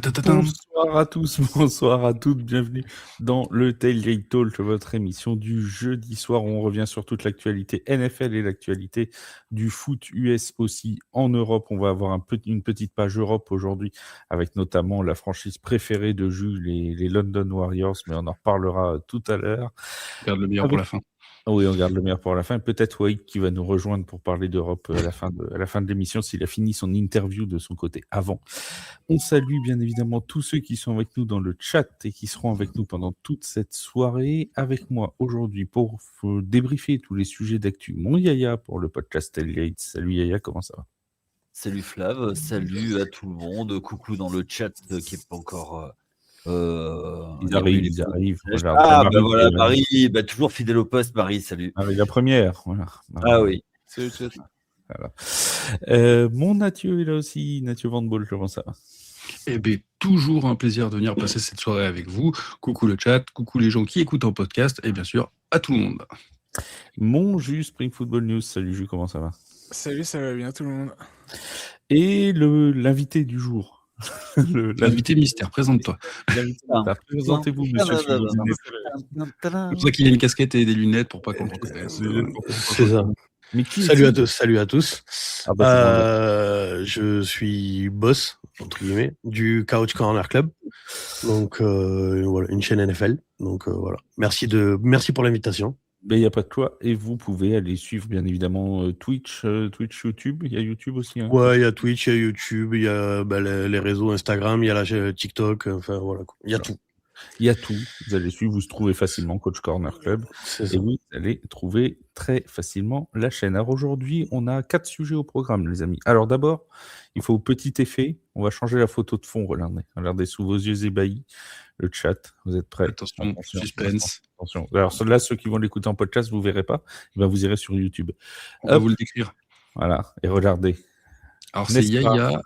Bonsoir à tous, bonsoir à toutes, bienvenue dans le Tailgate Talk, votre émission du jeudi soir. On revient sur toute l'actualité NFL et l'actualité du foot US aussi en Europe. On va avoir une petite page Europe aujourd'hui avec notamment la franchise préférée de Jules, les London Warriors, mais on en reparlera tout à l'heure. Garde le meilleur pour la fin. Oui, on garde le meilleur pour la fin. Peut-être Wade qui va nous rejoindre pour parler d'Europe à la fin de l'émission s'il a fini son interview de son côté avant. On salue bien évidemment tous ceux qui sont avec nous dans le chat et qui seront avec nous pendant toute cette soirée. Avec moi aujourd'hui pour débriefer tous les sujets d'actu, mon Yaya pour le podcast Tailgate. Salut Yaya, comment ça va? Salut Flav, salut à tout le monde. Coucou dans le chat qui est pas encore... Ils arrivent. Voilà, voilà, Marie, toujours fidèle au poste, Marie, salut. Marie la première, voilà. Oui. Salut, voilà. Mon Nathieu est là aussi, Nathieu Van Ball, comment ça va? Eh bien, toujours un plaisir de venir passer cette soirée avec vous. Coucou le chat, coucou les gens qui écoutent en podcast, et bien sûr, à tout le monde. Mon Jus Spring Football News, salut Jus, comment ça va? Salut, ça va bien tout le monde. Et l'invité du jour. L'invité mystère, présente-toi. Présentez-vous, monsieur. C'est pour ça qu'il a une casquette et des lunettes pour pas qu'on le reconnaisse. C'est ça. Mais salut à tous. Je suis boss, entre guillemets, du Couch Corner Club. Donc voilà, une chaîne NFL. Donc voilà. Merci pour l'invitation. Il n'y a pas de quoi. Et vous pouvez aller suivre, bien évidemment, Twitch, YouTube. Il y a YouTube aussi. Hein. Ouais, il y a Twitch, il y a YouTube, il y a les réseaux Instagram, il y a la TikTok. Enfin, voilà. Il y a tout. Il y a tout. Vous allez suivre, vous trouvez facilement Coach Corner Club. Et vous allez trouver très facilement la chaîne. Alors aujourd'hui, on a 4 sujets au programme, les amis. Alors d'abord, il faut petit effet. On va changer la photo de fond. Regardez sous vos yeux ébahis. Le chat, vous êtes prêts? Attention, suspense. Attention. Alors là, ceux qui vont l'écouter en podcast, vous ne verrez pas. Vous irez sur YouTube. On va vous le décrire. Voilà, et regardez. Alors c'est Yaya.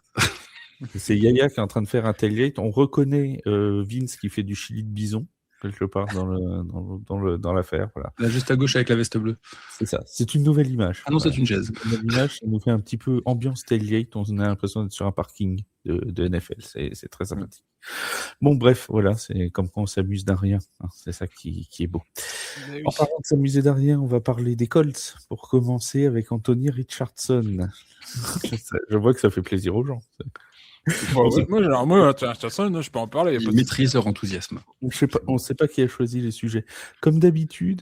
C'est Yaya qui est en train de faire un tailgate. On reconnaît Vince qui fait du chili de bison quelque part dans l'affaire. Voilà. Là, juste à gauche avec la veste bleue. C'est ça. C'est une nouvelle image. Ah non, c'est une chaise. Une nouvelle image, ça nous fait un petit peu ambiance tailgate. On a l'impression d'être sur un parking de NFL. C'est très sympathique. Bon, bref, voilà. C'est comme quand on s'amuse d'un rien. Hein. C'est ça qui est beau. Oui. En parlant de s'amuser d'un rien, on va parler des Colts pour commencer avec Anthony Richardson. Je vois que ça fait plaisir aux gens. Moi, Richardson, je peux en parler. Ils maîtrisent leur enthousiasme. On ne sait pas qui a choisi les sujets. Comme d'habitude,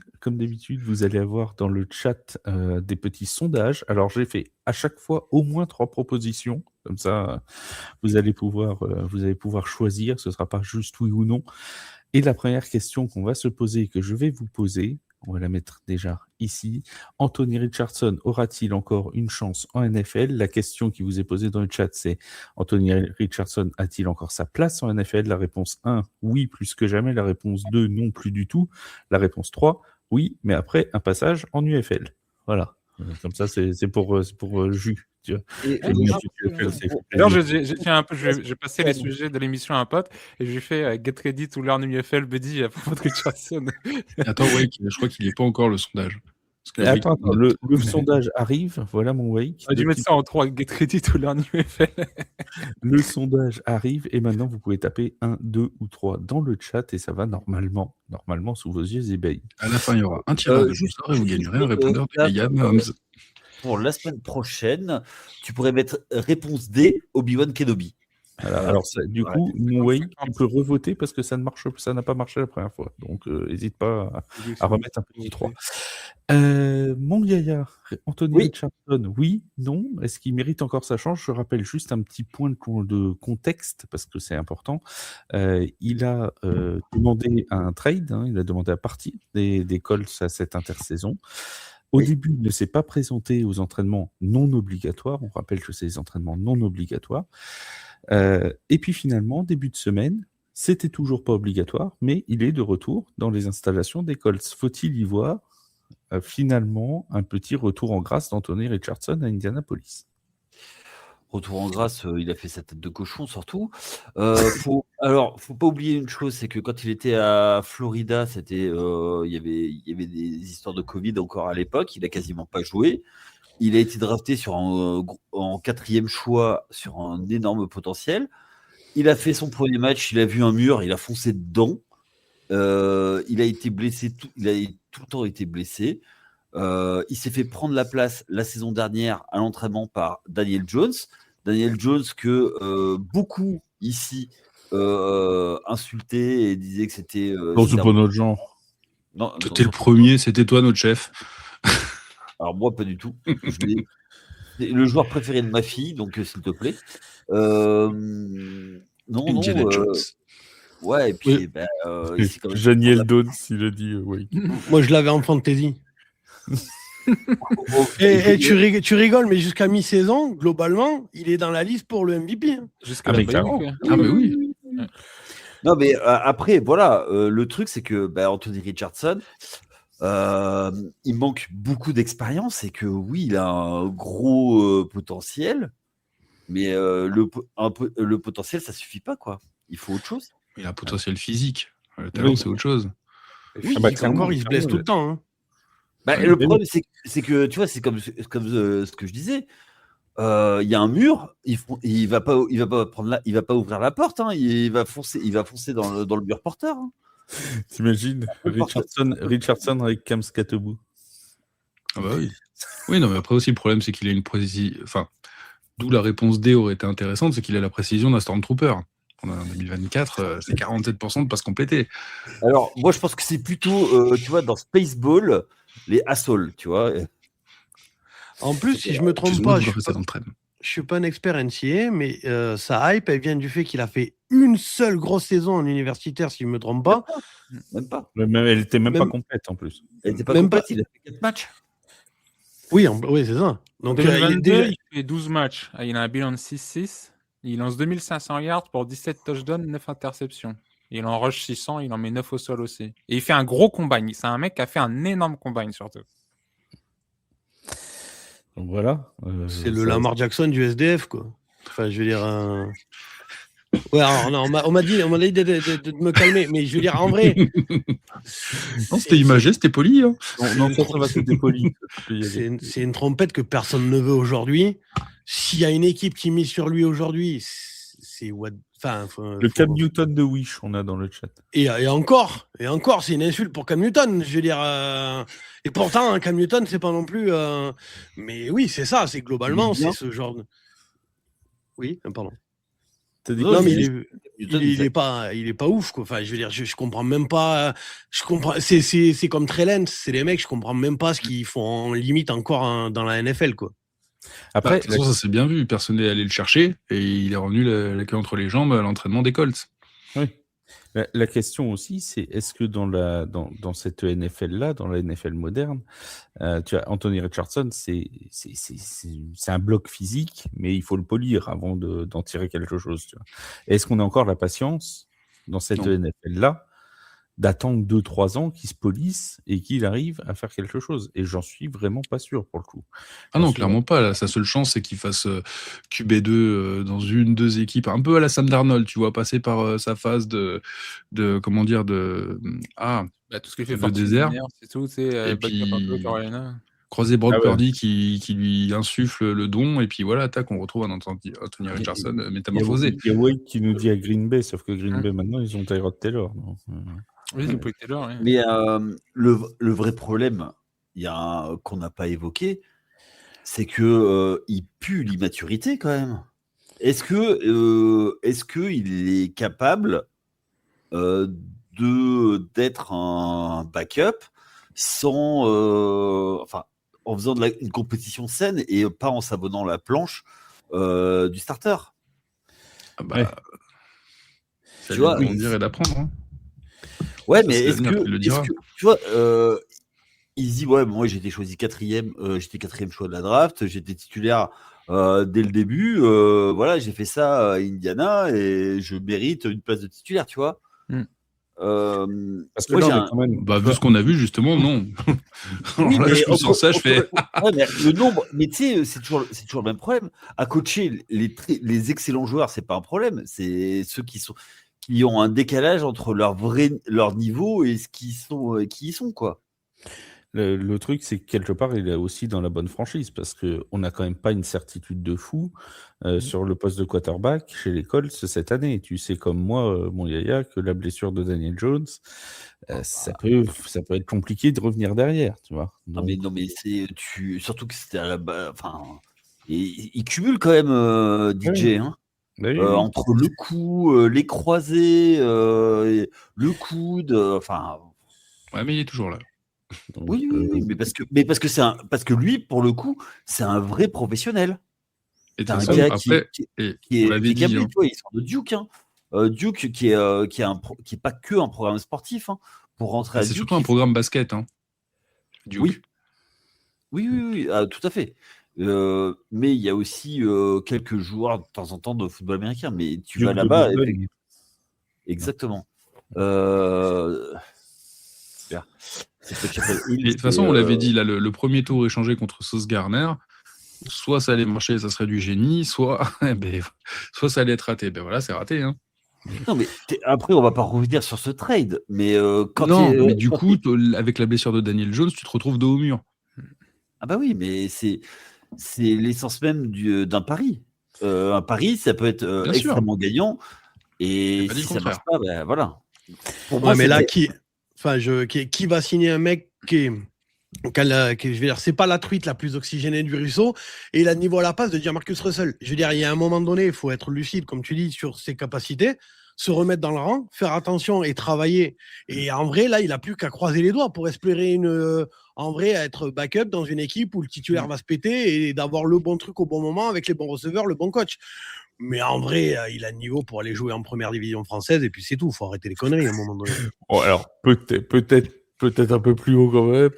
vous allez avoir dans le chat des petits sondages. Alors, j'ai fait à chaque fois au moins 3 propositions. Comme ça, vous allez pouvoir choisir. Ce ne sera pas juste oui ou non. Et la première question qu'on va se poser, que je vais vous poser, on va la mettre déjà ici. Anthony Richardson aura-t-il encore une chance en NFL? La question qui vous est posée dans le chat, c'est Anthony Richardson a-t-il encore sa place en NFL? La réponse 1, oui, plus que jamais. La réponse 2, non, plus du tout. La réponse 3, oui, mais après un passage en UFL. Voilà. Comme ça, c'est pour Jus. D'ailleurs, j'ai passé les sujets de l'émission à un pote et j'ai fait Get Ready to Learn UFL Buddy à propos de Richardson. Attends, Wake, je crois qu'il n'est pas encore le sondage. Attends, le sondage arrive. Voilà mon Wake. On a dû mettre ça en 3, Get Ready to Learn UFL. Le sondage arrive et maintenant vous pouvez taper 1, 2 ou 3 dans le chat et ça va normalement sous vos yeux ébahis. À la fin, il y aura un tirage au sort et vous gagnerez un répondeur de Yaya Mahomes. Pour la semaine prochaine, tu pourrais mettre réponse D, Obi-Wan Kenobi. Voilà, alors du coup, tu peux revoter parce que ça n'a pas marché la première fois. Donc, n'hésite pas à remettre un petit 3. Mon Yaya, Anthony Richardson, oui, non. Est-ce qu'il mérite encore sa chance? Je rappelle juste un petit point de contexte parce que c'est important. Il a demandé un trade, il a demandé à partir des Colts à cette intersaison. Au début, il ne s'est pas présenté aux entraînements non obligatoires. On rappelle que c'est des entraînements non obligatoires. Et puis finalement, début de semaine, c'était toujours pas obligatoire, mais il est de retour dans les installations des Colts. Faut-il y voir finalement un petit retour en grâce d'Anthony Richardson à Indianapolis? Retour en grâce, il a fait sa tête de cochon surtout. Faut pas oublier une chose, c'est que quand il était à Florida, c'était il y avait des histoires de Covid encore à l'époque. Il a quasiment pas joué. Il a été drafté en 4e choix sur un énorme potentiel. il a fait son premier match, il a vu un mur, il a foncé dedans. Il a été blessé, il a tout le temps été blessé. Il s'est fait prendre la place la saison dernière à l'entraînement par Daniel Jones. Daniel Jones que beaucoup ici insultaient et disaient que c'était... Non, c'est pas notre genre. Non, T'es le premier, c'était toi notre chef. Alors moi, pas du tout. C'est le joueur préféré de ma fille, donc s'il te plaît. Non, Indiana Jones. Ouais, et puis Oui. c'est quand même... Daniel Jones, il a dit oui. Moi, je l'avais en fantasy. Et tu rigoles, mais jusqu'à mi-saison, globalement, il est dans la liste pour le MVP. Hein. Jusqu'à Ah, la mais bye clairement. week, ouais. Ah, mais oui. Non, mais après, voilà, le truc, c'est que Anthony Richardson, il manque beaucoup d'expérience et que oui, il a un gros potentiel, mais le potentiel, ça suffit pas, quoi. Il faut autre chose. Il a un potentiel physique. Le talent, Oui. c'est autre chose. Oui, Ah bah, encore, il se blesse tout le temps. Hein. Le problème, c'est que, tu vois, c'est comme ce que je disais. Il y a un mur, il va pas ouvrir la porte, hein, il va foncer dans le mur porteur. Hein. T'imagines Richardson avec Cam Scatebout. Ah bah oui. Oui, non, mais après aussi, le problème, c'est qu'il a une précision. Enfin, d'où la réponse D aurait été intéressante, c'est qu'il a la précision d'un Stormtrooper. En 2024, c'est 47% de passe complétée. Alors, moi, je pense que c'est plutôt, tu vois, dans Spaceball, les assauts, tu vois. En plus, si je me trompe Excuse-moi, pas, je je dois passer dans le train. suis pas un expert NCA, mais sa hype, elle vient du fait qu'il a fait une seule grosse saison en universitaire, si je me trompe pas. Même pas. Elle était même pas Même- complète en plus. Elle était pas Même complète, pas. il a fait 4 matchs. Oui, oui, c'est ça. En Donc, 2022, il fait 12 matchs. Il a un bilan de 6-6. Il lance 2500 yards pour 17 touchdowns, 9 interceptions. Il en rush 600, il en met 9 au sol aussi. Et il fait un gros combine. C'est un mec qui a fait un énorme combine surtout. Donc voilà. c'est le ça- Lamar Jackson du SDF, quoi. Enfin, je veux dire. Ouais, alors, non, on m'a dit de me calmer, mais je veux dire, en vrai. Non, c'était imagé, c'était poli. Hein. Non, ça va, c'était poli. C'est une trompette que personne ne veut aujourd'hui. S'il y a une équipe qui mise sur lui aujourd'hui, c'est what. Enfin, Le Cam Newton de Wish, on a dans le chat. Et encore, c'est une insulte pour Cam Newton. Je veux dire, et pourtant, hein, Cam Newton, c'est pas non plus. Mais oui, c'est ça. C'est globalement, c'est ce genre. Oui, pardon. Non, mais il est pas ouf, quoi. Enfin, je veux dire, je comprends même pas. C'est comme Trellens, c'est des mecs, je comprends même pas ce qu'ils font en limite encore dans la NFL, quoi. Après, De toute façon, ça s'est bien vu. Personne n'est allé le chercher et il est revenu la queue entre les jambes à l'entraînement des Colts. oui. La question aussi, c'est est-ce que dans cette NFL-là, dans la NFL moderne, tu as Anthony Richardson, c'est un bloc physique, mais il faut le polir avant d'en tirer quelque chose. Tu vois. Est-ce qu'on a encore la patience dans cette NFL-là d'attendre 2-3 ans qu'il se polisse et qu'il arrive à faire quelque chose? Et j'en suis vraiment pas sûr pour le coup. Ah non, clairement pas. Là, sa seule chance, c'est qu'il fasse QB2 dans 2 équipes, un peu à la Sam Darnold, tu vois, passer par sa phase de comment dire, tout ce qu'il fait le désert. C'est tout, c'est Et puis Carolina. croiser Brock Purdy qui lui insuffle le don, et puis voilà, tac, on retrouve un Anthony Richardson métamorphosé. Il y a Wade qui nous dit à Green Bay, sauf que Green Bay maintenant, ils ont Tyrod Taylor. Non oui, ils ont pris Taylor. Oui. Mais le vrai problème qu'on n'a pas évoqué, c'est que il pue l'immaturité quand même. Est-ce que il est capable d'être un backup sans, en faisant une compétition saine et pas en s'abonnant la planche du starter? Ah bah, ça tu vois, on dirait d'apprendre. Hein. Ouais, ça, mais est-ce que tu vois, il dit ouais, moi j'étais choisi 4e, j'étais 4e choix de la draft, j'étais titulaire dès le début, voilà, j'ai fait ça à Indiana et je mérite une place de titulaire, tu vois. Parce que moi, là, quand même, vu ce qu'on a vu justement, non. Oui, là, je pousse en ça, je fais. Ouais, mais le nombre, mais tu sais, c'est toujours le même problème. À coacher les excellents joueurs, c'est pas un problème. C'est ceux qui ont un décalage entre leur niveau et ce qui y sont quoi. Le truc, c'est que quelque part, il est aussi dans la bonne franchise parce qu'on n'a quand même pas une certitude de fou sur le poste de quarterback chez les Colts cette année. Tu sais comme moi, mon Yaya, que la blessure de Daniel Jones, ça peut être compliqué de revenir derrière, tu vois. Non, Donc, mais surtout que c'était à la base. Enfin, il cumule quand même DJ. Hein. bah oui, Entre le cou, les croisés, le coude, enfin. Ouais, mais il est toujours là. donc, Oui, mais parce que lui, pour le coup, c'est un vrai professionnel. Et de C'est un toute façon, gars après, qui on l'avait est dit, câblé, hein. tu vois, il sort de Duke. Hein. Duke qui est pas que un programme sportif. Hein. Pour rentrer à C'est Duke, surtout un programme basket, hein. Duke. Oui, tout à fait. Mais il y a aussi quelques joueurs de temps en temps de football américain. Mais tu vas Duke de là-bas, Bourgogne. exactement. Super. C'est ce que j'appelle Et de toute façon, on l'avait dit, là, le premier tour échangé contre Sauce Gardner, soit ça allait marcher, ça serait du génie, soit ça allait être raté. Ben voilà, c'est raté. Hein. Non, mais après, on va pas revenir sur ce trade. Mais mais du coup, avec la blessure de Daniel Jones, tu te retrouves dos au mur. Ah bah oui, mais c'est l'essence même d'un pari. Un pari, ça peut être Bien sûr. extrêmement gagnant. Et J'ai pas dit si le ça marche contraire. pas, ben voilà. Pour Ouais, moi, mais là, c'était- qui va signer un mec je veux dire, c'est pas la truite la plus oxygénée du ruisseau, et il a le niveau à la passe de dire Marcus Russell. Je veux dire, il y a un moment donné, il faut être lucide, comme tu dis, sur ses capacités, se remettre dans le rang, faire attention et travailler. Et en vrai, là, il a plus qu'à croiser les doigts pour espérer être backup dans une équipe où le titulaire va se péter et d'avoir le bon truc au bon moment avec les bons receveurs, le bon coach. Mais en vrai, il a le niveau pour aller jouer en première division française, et puis c'est tout. Faut arrêter les conneries à un moment donné. Bon, alors, peut-être un peu plus haut quand même.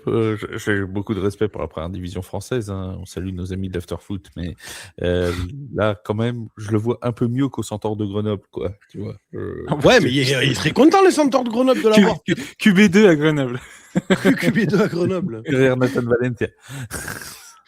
J'ai beaucoup de respect pour la première division française. Hein. On salue nos amis d'Afterfoot, mais là, quand même, je le vois un peu mieux qu'au Centaure de Grenoble, quoi. Tu vois. Ouais, mais il serait content, les Centaures de Grenoble, de l'avoir. QB2 à Grenoble. QB2 à Grenoble. Derrière Nathan Valentia.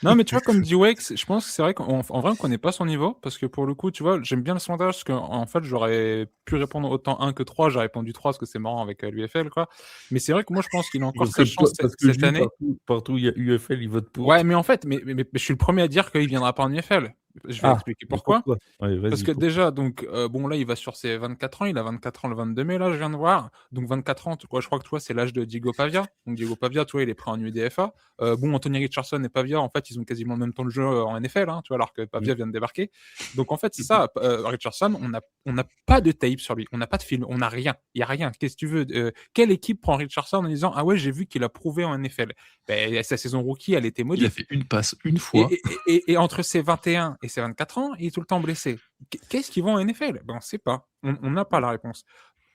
Non, mais tu vois, comme dit Wex, je pense que c'est vrai qu'en vrai, on connaît pas son niveau, parce que pour le coup, tu vois, j'aime bien le sondage, parce qu'en fait, j'aurais pu répondre autant 1 que 3, j'ai répondu 3, parce que c'est marrant avec l'UFL, quoi. Mais c'est vrai que moi, je pense qu'il a encore sa chance cette année. Partout où il y a UFL, il vote pour. Ouais, mais en fait, mais je suis le premier à dire qu'il viendra pas en UFL. Je vais expliquer pourquoi. Ouais, Parce que déjà, donc, bon, là, il va sur ses 24 ans. Il a 24 ans le 22 mai, là, je viens de voir. Donc, 24 ans, je crois que toi, c'est l'âge de Diego Pavia. Donc, Diego Pavia, toi, il est pris en UDFA. Bon, Anthony Richardson et Pavia, en fait, ils ont quasiment le même temps de jeu en NFL, hein, tu vois, alors que Pavia vient de débarquer. Donc, en fait, c'est ça. Richardson, on n'a pas de tape sur lui. On n'a pas de film. On n'a rien. Il n'y a rien. Qu'est-ce que tu veux quelle équipe prend Richardson en disant ah ouais, j'ai vu qu'il a prouvé en NFL. Ben, sa saison rookie, elle était maudite. Il a fait une passe une fois. Et entre ses 21 et ses 24 ans, il est tout le temps blessé. Qu'est-ce qu'ils vont en NFL? Ben, on ne sait pas. On n'a pas la réponse.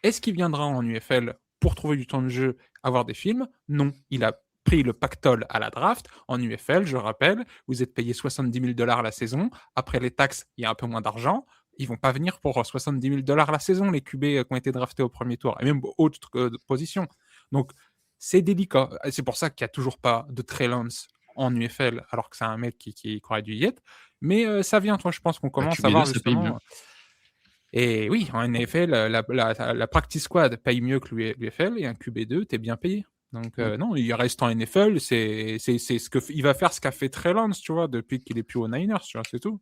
Est-ce qu'il viendra en UFL pour trouver du temps de jeu, avoir des films? Non. Il a pris le pactole à la draft. En UFL, je rappelle, vous êtes payé 70 000 $ la saison. Après les taxes, il y a un peu moins d'argent. Ils vont pas venir pour 70 000 $ la saison, les QB qui ont été draftés au premier tour, et même autres positions. Donc, c'est délicat. C'est pour ça qu'il n'y a toujours pas de Trey Lance en UFL, alors que c'est un mec qui croit du Yet. Mais ça vient, toi, je pense qu'on commence à voir justement. Et oui, en NFL, la practice squad paye mieux que l'UFL, et un QB2, t'es bien payé. Donc non, il reste en NFL, c'est ce que il va faire ce qu'a fait Trey Lance, tu vois, depuis qu'il est plus aux Niners, tu vois, c'est tout.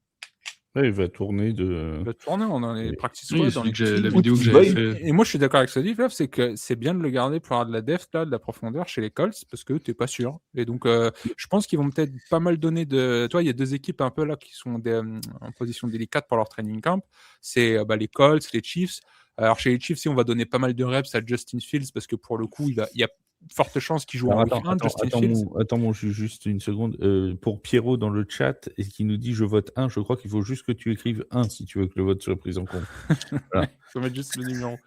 Ouais, il va tourner dans les practice squad, dans la vidéo que j'avais fait. Et moi, je suis d'accord avec ce dit, c'est que c'est bien de le garder pour avoir de la depth, là, de la profondeur chez les Colts, parce que t'es pas sûr. Et donc, je pense qu'ils vont peut-être pas mal donner de. Toi, il y a deux équipes un peu là qui sont en position délicate pour leur training camp. C'est les Colts, les Chiefs. Alors, chez les Chiefs, si on va donner pas mal de reps à Justin Fields, parce que pour le coup, il y a forte chance qu'il joue en week-end. Attends, juste une seconde. Pour Pierrot dans le chat, et qui nous dit je vote 1, je crois qu'il faut juste que tu écrives 1 si tu veux que le vote soit pris en compte. Voilà. Il faut mettre juste le numéro.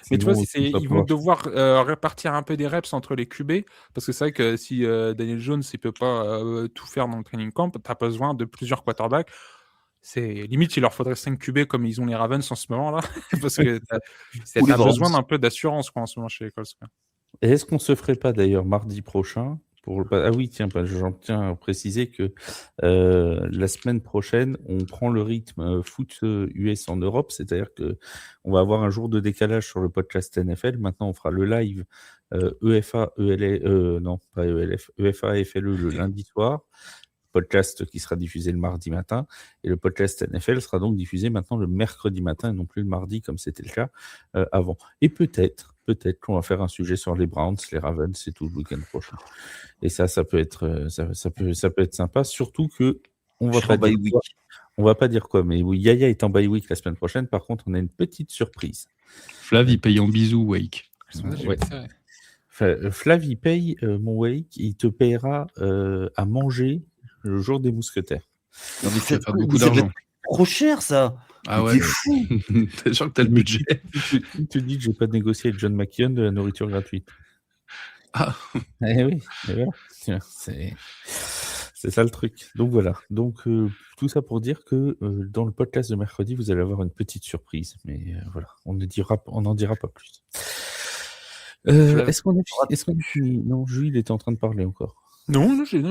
Mais tu vois, ils vont devoir répartir un peu des reps entre les QB, parce que c'est vrai que si Daniel Jones ne peut pas tout faire dans le training camp, tu as besoin de plusieurs quarterbacks. C'est limite, il leur faudrait 5 QB comme ils ont les Ravens en ce moment-là, parce que tu as besoin d'un peu d'assurance en ce moment chez les Colts. Et est-ce qu'on se ferait pas d'ailleurs mardi prochain Ah oui, tiens, j'en tiens à préciser que la semaine prochaine, on prend le rythme foot US en Europe, c'est-à-dire que on va avoir un jour de décalage sur le podcast NFL. Maintenant, on fera le live EFA, ELA, non, pas ELF, EFA, FLE le lundi soir. Podcast qui sera diffusé le mardi matin, et le podcast NFL sera donc diffusé maintenant le mercredi matin et non plus le mardi comme c'était le cas avant. Et peut-être qu'on va faire un sujet sur les Browns, les Ravens, c'est tout le week-end prochain. Et ça peut être ça peut être sympa, surtout que on va pas dire quoi, mais oui, Yaya est en bye week la semaine prochaine. Par contre, on a une petite surprise. Flav, il paye en bisous, Wake. Ouais. Flav, il paye mon Wake, il te payera à manger le jour des mousquetaires. Non, mais Ça va faire beaucoup d'argent. Trop cher, ça. Ah ouais. T'es sûr que t'as le budget. Qui te dit que j'ai pas négocié avec John McKeon de la nourriture gratuite? Ah. Eh oui, voilà. C'est ça le truc. Donc voilà. Donc tout ça pour dire que dans le podcast de mercredi, vous allez avoir une petite surprise. Mais voilà, on n'en dira pas plus. Est-ce qu'on a fini? Non, Jules, il était en train de parler encore. Non, j'ai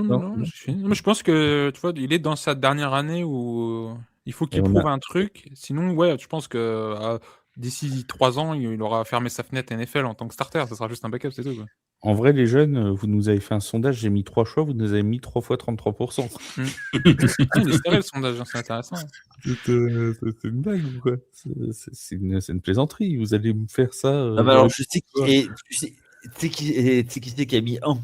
fini. Mais je pense que tu vois, il est dans sa dernière année où il faut qu'il prouve un truc. Sinon, ouais, je pense que d'ici 3 ans, il aura fermé sa fenêtre NFL en tant que starter. Ça sera juste un backup, c'est tout, quoi. En vrai, les jeunes, vous nous avez fait un sondage, j'ai mis 3 choix, vous nous avez mis 3 fois 33%. Il est serré le sondage, c'est intéressant. C'est une blague ou quoi? C'est une plaisanterie, vous allez me faire ça. Alors, je sais qui c'est qui a mis 1.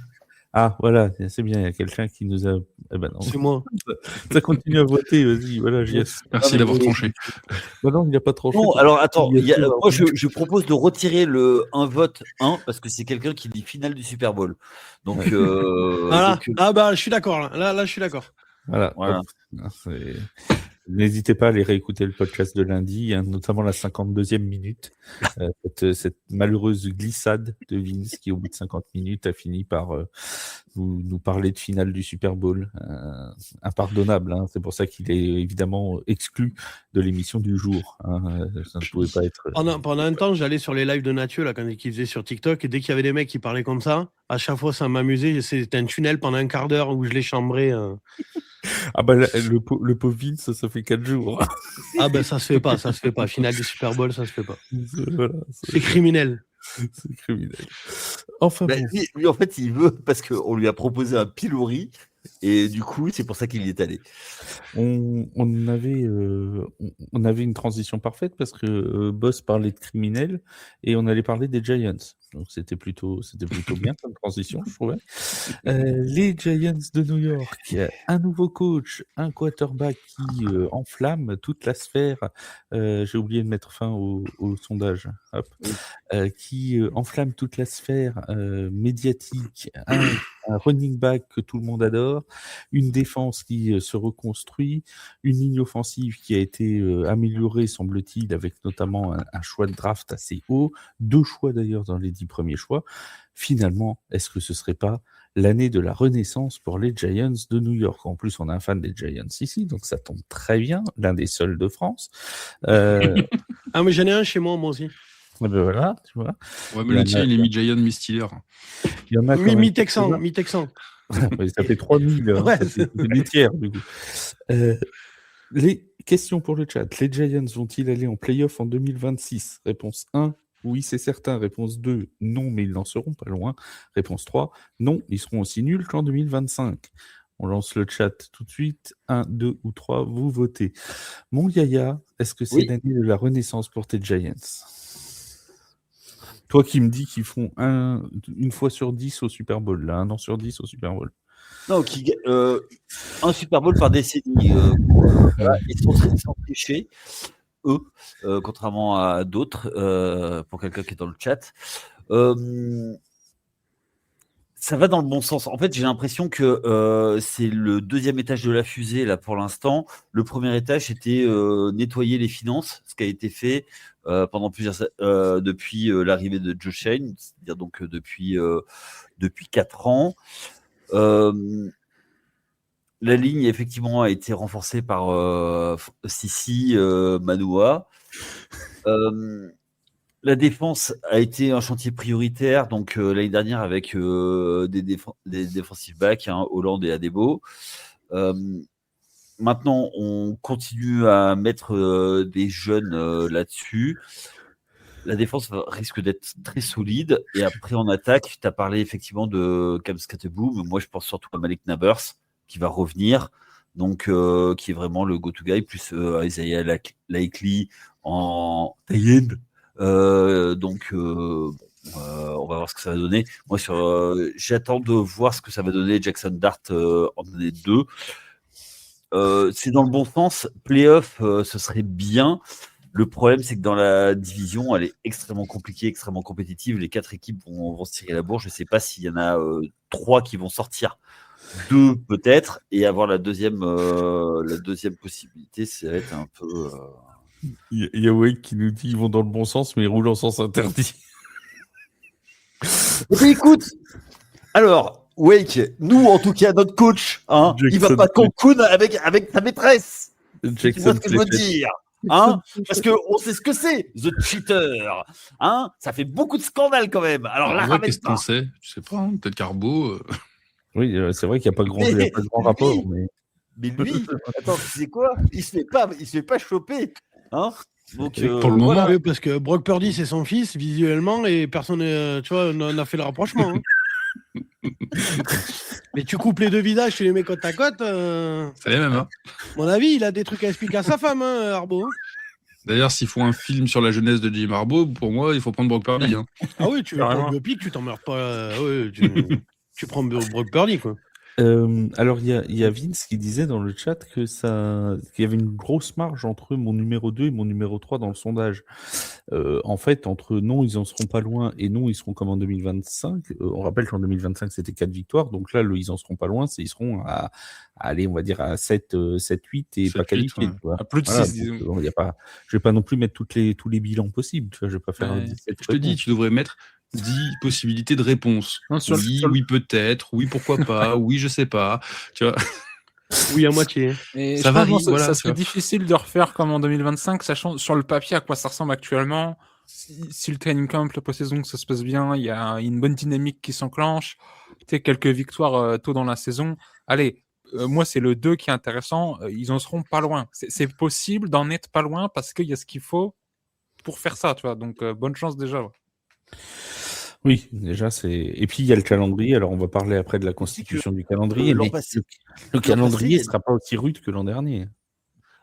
Ah, voilà, c'est bien, il y a quelqu'un qui nous a. Eh ben non. C'est moi. Ça continue à voter, vas-y, voilà, Merci d'avoir tranché. Non, il n'y a pas tranché. Non, alors attends, moi je propose de retirer le 1 vote 1 parce que c'est quelqu'un qui dit finale du Super Bowl. Donc, voilà. Ah bah je suis d'accord là je suis d'accord. Voilà. N'hésitez pas à aller réécouter le podcast de lundi, hein, notamment la 52e minute. Cette malheureuse glissade de Vince qui, au bout de 50 minutes, a fini par nous parler de finale du Super Bowl. Impardonnable. Hein, c'est pour ça qu'il est évidemment exclu de l'émission du jour. Hein, ça ne pouvait pas être. Pendant un temps, j'allais sur les lives de Mathieu là, quand il faisait sur TikTok, et dès qu'il y avait des mecs qui parlaient comme ça, à chaque fois ça m'amusait. C'était un tunnel pendant un quart d'heure où je les chambrais. Ah bah le pauvre Vince, ça fait 4 jours. Ah bah ça se fait pas. Finale du Super Bowl, ça se fait pas. Voilà, c'est criminel. C'est criminel. Enfin bon. Lui, en fait, il veut parce qu'on lui a proposé un pilori et du coup, c'est pour ça qu'il y est allé. On avait une transition parfaite parce que Boss parlait de criminels et on allait parler des Giants. Donc c'était plutôt bien comme transition, je trouvais. Les Giants de New York, un nouveau coach, un quarterback qui enflamme toute la sphère. J'ai oublié de mettre fin au sondage. Hop. Qui enflamme toute la sphère médiatique. Un running back que tout le monde adore, une défense qui se reconstruit, une ligne offensive qui a été améliorée, semble-t-il, avec notamment un choix de draft assez haut, 2 choix d'ailleurs dans les 10 premiers choix. Finalement, est-ce que ce serait pas l'année de la renaissance pour les Giants de New York? En plus, on a un fan des Giants ici, donc ça tombe très bien, l'un des seuls de France. Ah mais j'en ai un chez moi aussi. Ben voilà, tu vois. Ouais, mais le tien, il est mi-Giant, mi-Steeler. Il y en a mi-Texan. Ça fait 3000, hein, ouais, ça fait des tiers, du coup. Les questions pour le chat. Les Giants vont-ils aller en play-off en 2026? Réponse 1, oui, c'est certain. Réponse 2, non, mais ils n'en seront pas loin. Réponse 3, non, ils seront aussi nuls qu'en 2025. On lance le chat tout de suite. 1, 2 ou 3, vous votez. Mon Yaya, est-ce que c'est l'année de la renaissance pour tes Giants? Toi qui me dis qu'ils font une fois sur 10 au Super Bowl, là, 1 an sur 10 au Super Bowl. Non, un Super Bowl par décennie. Ils sont trichés, eux, contrairement à d'autres, pour quelqu'un qui est dans le chat. Ça va dans le bon sens. En fait, j'ai l'impression que c'est le 2e étage de la fusée, là, pour l'instant. Le premier étage, c'était nettoyer les finances, ce qui a été fait pendant depuis l'arrivée de Joe Shane, c'est-à-dire donc depuis 4 ans. La ligne, effectivement, a été renforcée par Sissi Manoa. La défense a été un chantier prioritaire, donc l'année dernière avec des defensive backs, Hollande et Adebo. Maintenant, on continue à mettre des jeunes là-dessus. La défense risque d'être très solide. Et après, en attaque, tu as parlé effectivement de Cam Skateboom, mais moi, je pense surtout à Malik Nabers, qui va revenir, donc qui est vraiment le go-to guy, plus Isaiah Likely en tie-end. Donc, on va voir ce que ça va donner. Moi, j'attends de voir ce que ça va donner Jackson Dart en année 2. C'est dans le bon sens. Playoff, ce serait bien. Le problème, c'est que dans la division, elle est extrêmement compliquée, extrêmement compétitive. Les 4 équipes vont se tirer la bourre. Je ne sais pas s'il y en a 3 qui vont sortir. 2 peut-être, et avoir la deuxième possibilité, ça va être un peu... Il y a Wade qui nous dit qu'ils vont dans le bon sens, mais ils roulent en sens interdit. Et puis écoute, alors, Wake, nous en tout cas, notre coach, il va pas Cancun avec ta maîtresse. Tu vois ce que je veux dire, parce qu'on sait ce que c'est, The Cheater. Ça fait beaucoup de scandales quand même. Alors là, qu'est-ce qu'on sait? Je sais pas, peut-être Carbo. Oui, c'est vrai qu'il n'y a pas de grand rapport. Mais lui, attends, tu sais quoi? Il se fait pas choper. Donc, pour le moment, oui, parce que Brock Purdy, c'est son fils visuellement et personne n'a fait le rapprochement. Mais tu coupes les 2 visages, tu les mets côte à côte. C'est les mêmes. À mon avis, il a des trucs à expliquer à sa femme, Arbo. D'ailleurs, s'il faut un film sur la jeunesse de Jim Harbaugh, pour moi, il faut prendre Brock Purdy. Ah oui, tu veux prendre biopic, tu t'emmerdes pas. Tu prends Brock Purdy, quoi. Alors, il y a Vince qui disait dans le chat qu'il y avait une grosse marge entre mon numéro 2 et mon numéro 3 dans le sondage. En fait, entre non, ils en seront pas loin et non, ils seront comme en 2025. On rappelle qu'en 2025, c'était 4 victoires. Donc là, ils en seront pas loin. Ils seront à aller, on va dire, à 7, 8 et 7, pas qualifiés. Ouais. À plus de 6, disons. Je vais pas non plus mettre tous les bilans possibles. Tu vois, je vais pas faire 17 je te dis, tu devrais mettre 10 possibilités de réponse. Oui, peut-être, oui, pourquoi pas, oui, je sais pas. Tu vois. Oui, à moitié. Et ça varie. Ça serait difficile de refaire comme en 2025, sachant sur le papier à quoi ça ressemble actuellement. Si le training camp, la post-saison, ça se passe bien, il y a une bonne dynamique qui s'enclenche, quelques victoires tôt dans la saison. Allez, moi, c'est le 2 qui est intéressant. Ils en seront pas loin. C'est possible d'en être pas loin parce qu'il y a ce qu'il faut pour faire ça, tu vois. Donc, bonne chance déjà. Ouais. Oui, déjà, et puis il y a le calendrier. Alors, on va parler après de la constitution du calendrier, mais le calendrier ne sera pas aussi rude que l'an dernier.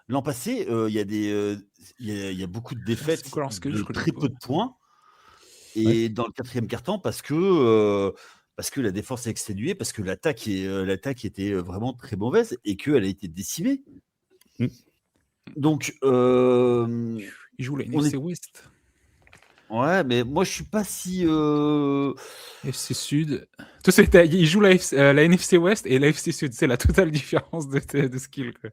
L'an passé, il y a beaucoup de défaites, de très peu de points. Et dans le 4e quart-temps, parce que la défense est exténuée, parce que l'attaque était vraiment très mauvaise et qu'elle a été décimée. Donc, il joue la NFC West. Ouais, mais moi je suis pas si. FC Sud. Il joue la NFC West et la FC Sud. C'est la totale différence de skill. Quoi.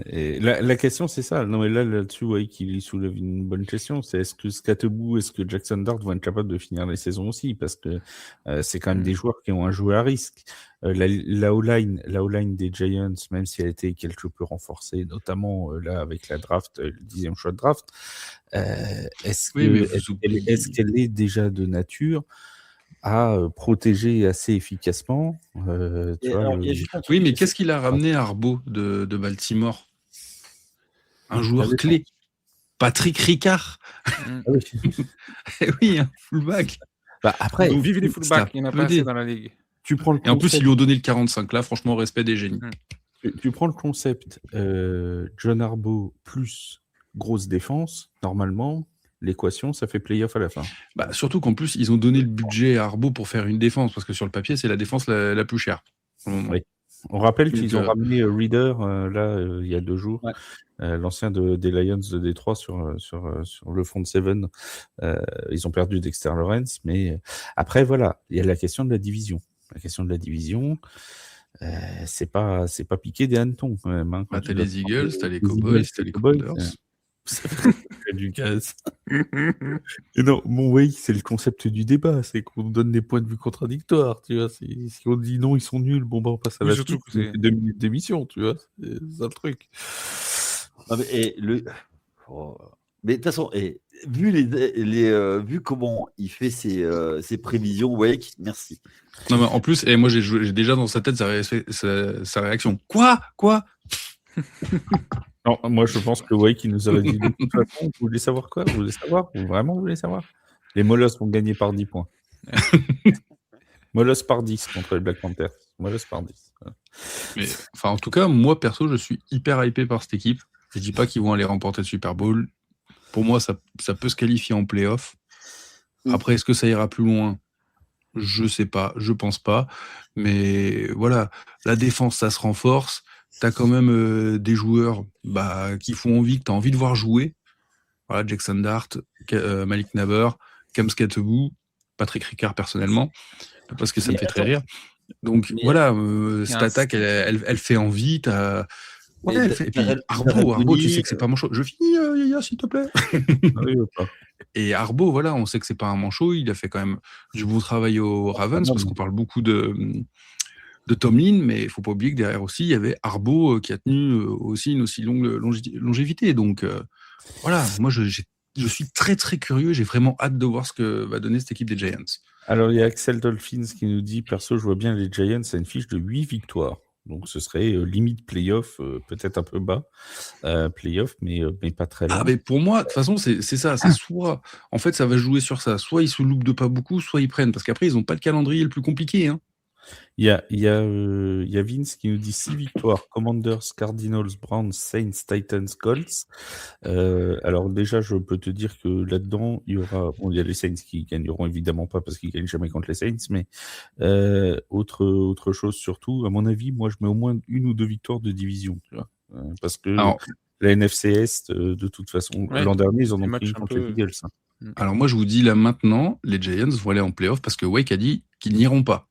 La question, c'est ça. Non, mais là-dessus, qu'il soulève une bonne question. C'est est-ce que Skateboom, est-ce que Jackson Dart vont être capables de finir les saisons aussi? Parce que c'est quand même des joueurs qui ont un jeu à risque. La O-line des Giants, même si elle a été quelque peu renforcée, notamment là avec la draft, le 10e choix de draft, est-ce qu'elle est déjà de nature à protéger assez efficacement Oui, mais qu'est-ce qu'il a ramené à Harbaugh de Baltimore? Un joueur clé. Patrick Ricard. Oui, un fullback. Après, vive les fullbacks, il n'y en a pas assez dans la ligue. Et en plus, ils lui ont donné le 45. Là, franchement, respect des génies. Tu prends le concept John Harbaugh plus grosse défense, normalement, l'équation, ça fait play-off à la fin. Surtout qu'en plus, ils ont donné le budget à Harbaugh pour faire une défense, parce que sur le papier, c'est la défense la plus chère. Oui. On rappelle qu'ils ont ramené Reader, il y a 2 jours, l'ancien des Lions de Détroit sur le front 7. Ils ont perdu Dexter Lawrence, mais après, voilà, il y a la question de la division. La question de la division, c'est pas piqué des hannetons quand même. T'as les Eagles, t'as les Cowboys, t'as les Commanders. Du gaz. Et non, mon way, c'est le concept du débat, c'est qu'on donne des points de vue contradictoires, tu vois. Si on dit non, ils sont nuls, bon on passe à la suite, c'est 2 minutes d'émission, tu vois. C'est ça le truc. Mais de toute façon, vu comment il fait ses prévisions, Wake, merci. Non, mais en plus, moi j'ai déjà dans sa tête sa réaction. Quoi? Non, moi je pense que Wake il nous aurait dit de toute façon, vous voulez savoir quoi? Vous voulez savoir? Vous voulez savoir? Les Molosses vont gagner par 10 points. Molosses par 10 contre les Black Panthers. Molosses par 10. Voilà. Mais, enfin, en tout cas, moi perso, je suis hyper hypé par cette équipe. Je dis pas qu'ils vont aller remporter le Super Bowl. Pour moi, ça peut se qualifier en playoff. Après, est-ce que ça ira plus loin? Je sais pas, je pense pas. Mais voilà, la défense, ça se renforce. T'as quand même des joueurs qui font envie, que t'as envie de voir jouer. Voilà, Jackson Dart, Malik Nabber, Cam Skattebo, Patrick Ricard personnellement, parce que ça me fait très rire. Donc voilà, cette attaque, elle fait envie. Et puis Arbo, tu sais que c'est pas manchot. Je finis, Yaya, s'il te plaît. Et Arbo, voilà, on sait que c'est pas un manchot. Il a fait quand même du bon travail aux Ravens, parce qu'on parle beaucoup de Tomlin, mais il faut pas oublier que derrière aussi, il y avait Arbo qui a tenu aussi une aussi longue longévité. Donc voilà, moi je suis très très curieux. J'ai vraiment hâte de voir ce que va donner cette équipe des Giants. Alors il y a Axel Dolphins qui nous dit, perso, je vois bien les Giants à une fiche de 8 victoires. Donc ce serait limite playoff, peut-être un peu bas, playoff, mais pas très loin. Ah, mais pour moi, de toute façon, c'est ça. C'est soit, en fait, ça va jouer sur ça. Soit ils se loupent de pas beaucoup, soit ils prennent. Parce qu'après, ils n'ont pas le calendrier le plus compliqué. Hein. Il y a Vince qui nous dit 6 victoires. Commanders, Cardinals, Browns, Saints, Titans, Colts. Alors déjà, je peux te dire que là-dedans, il y a les Saints qui gagneront évidemment pas parce qu'ils gagnent jamais contre les Saints, mais autre chose surtout, à mon avis, moi je mets au moins 1 ou 2 victoires de division, tu vois, parce que la NFC Est, de toute façon, l'an dernier, ils en ont pris une contre les Eagles. Hein. Alors moi, je vous dis là maintenant, les Giants vont aller en playoff parce que Wake a dit qu'ils n'iront pas.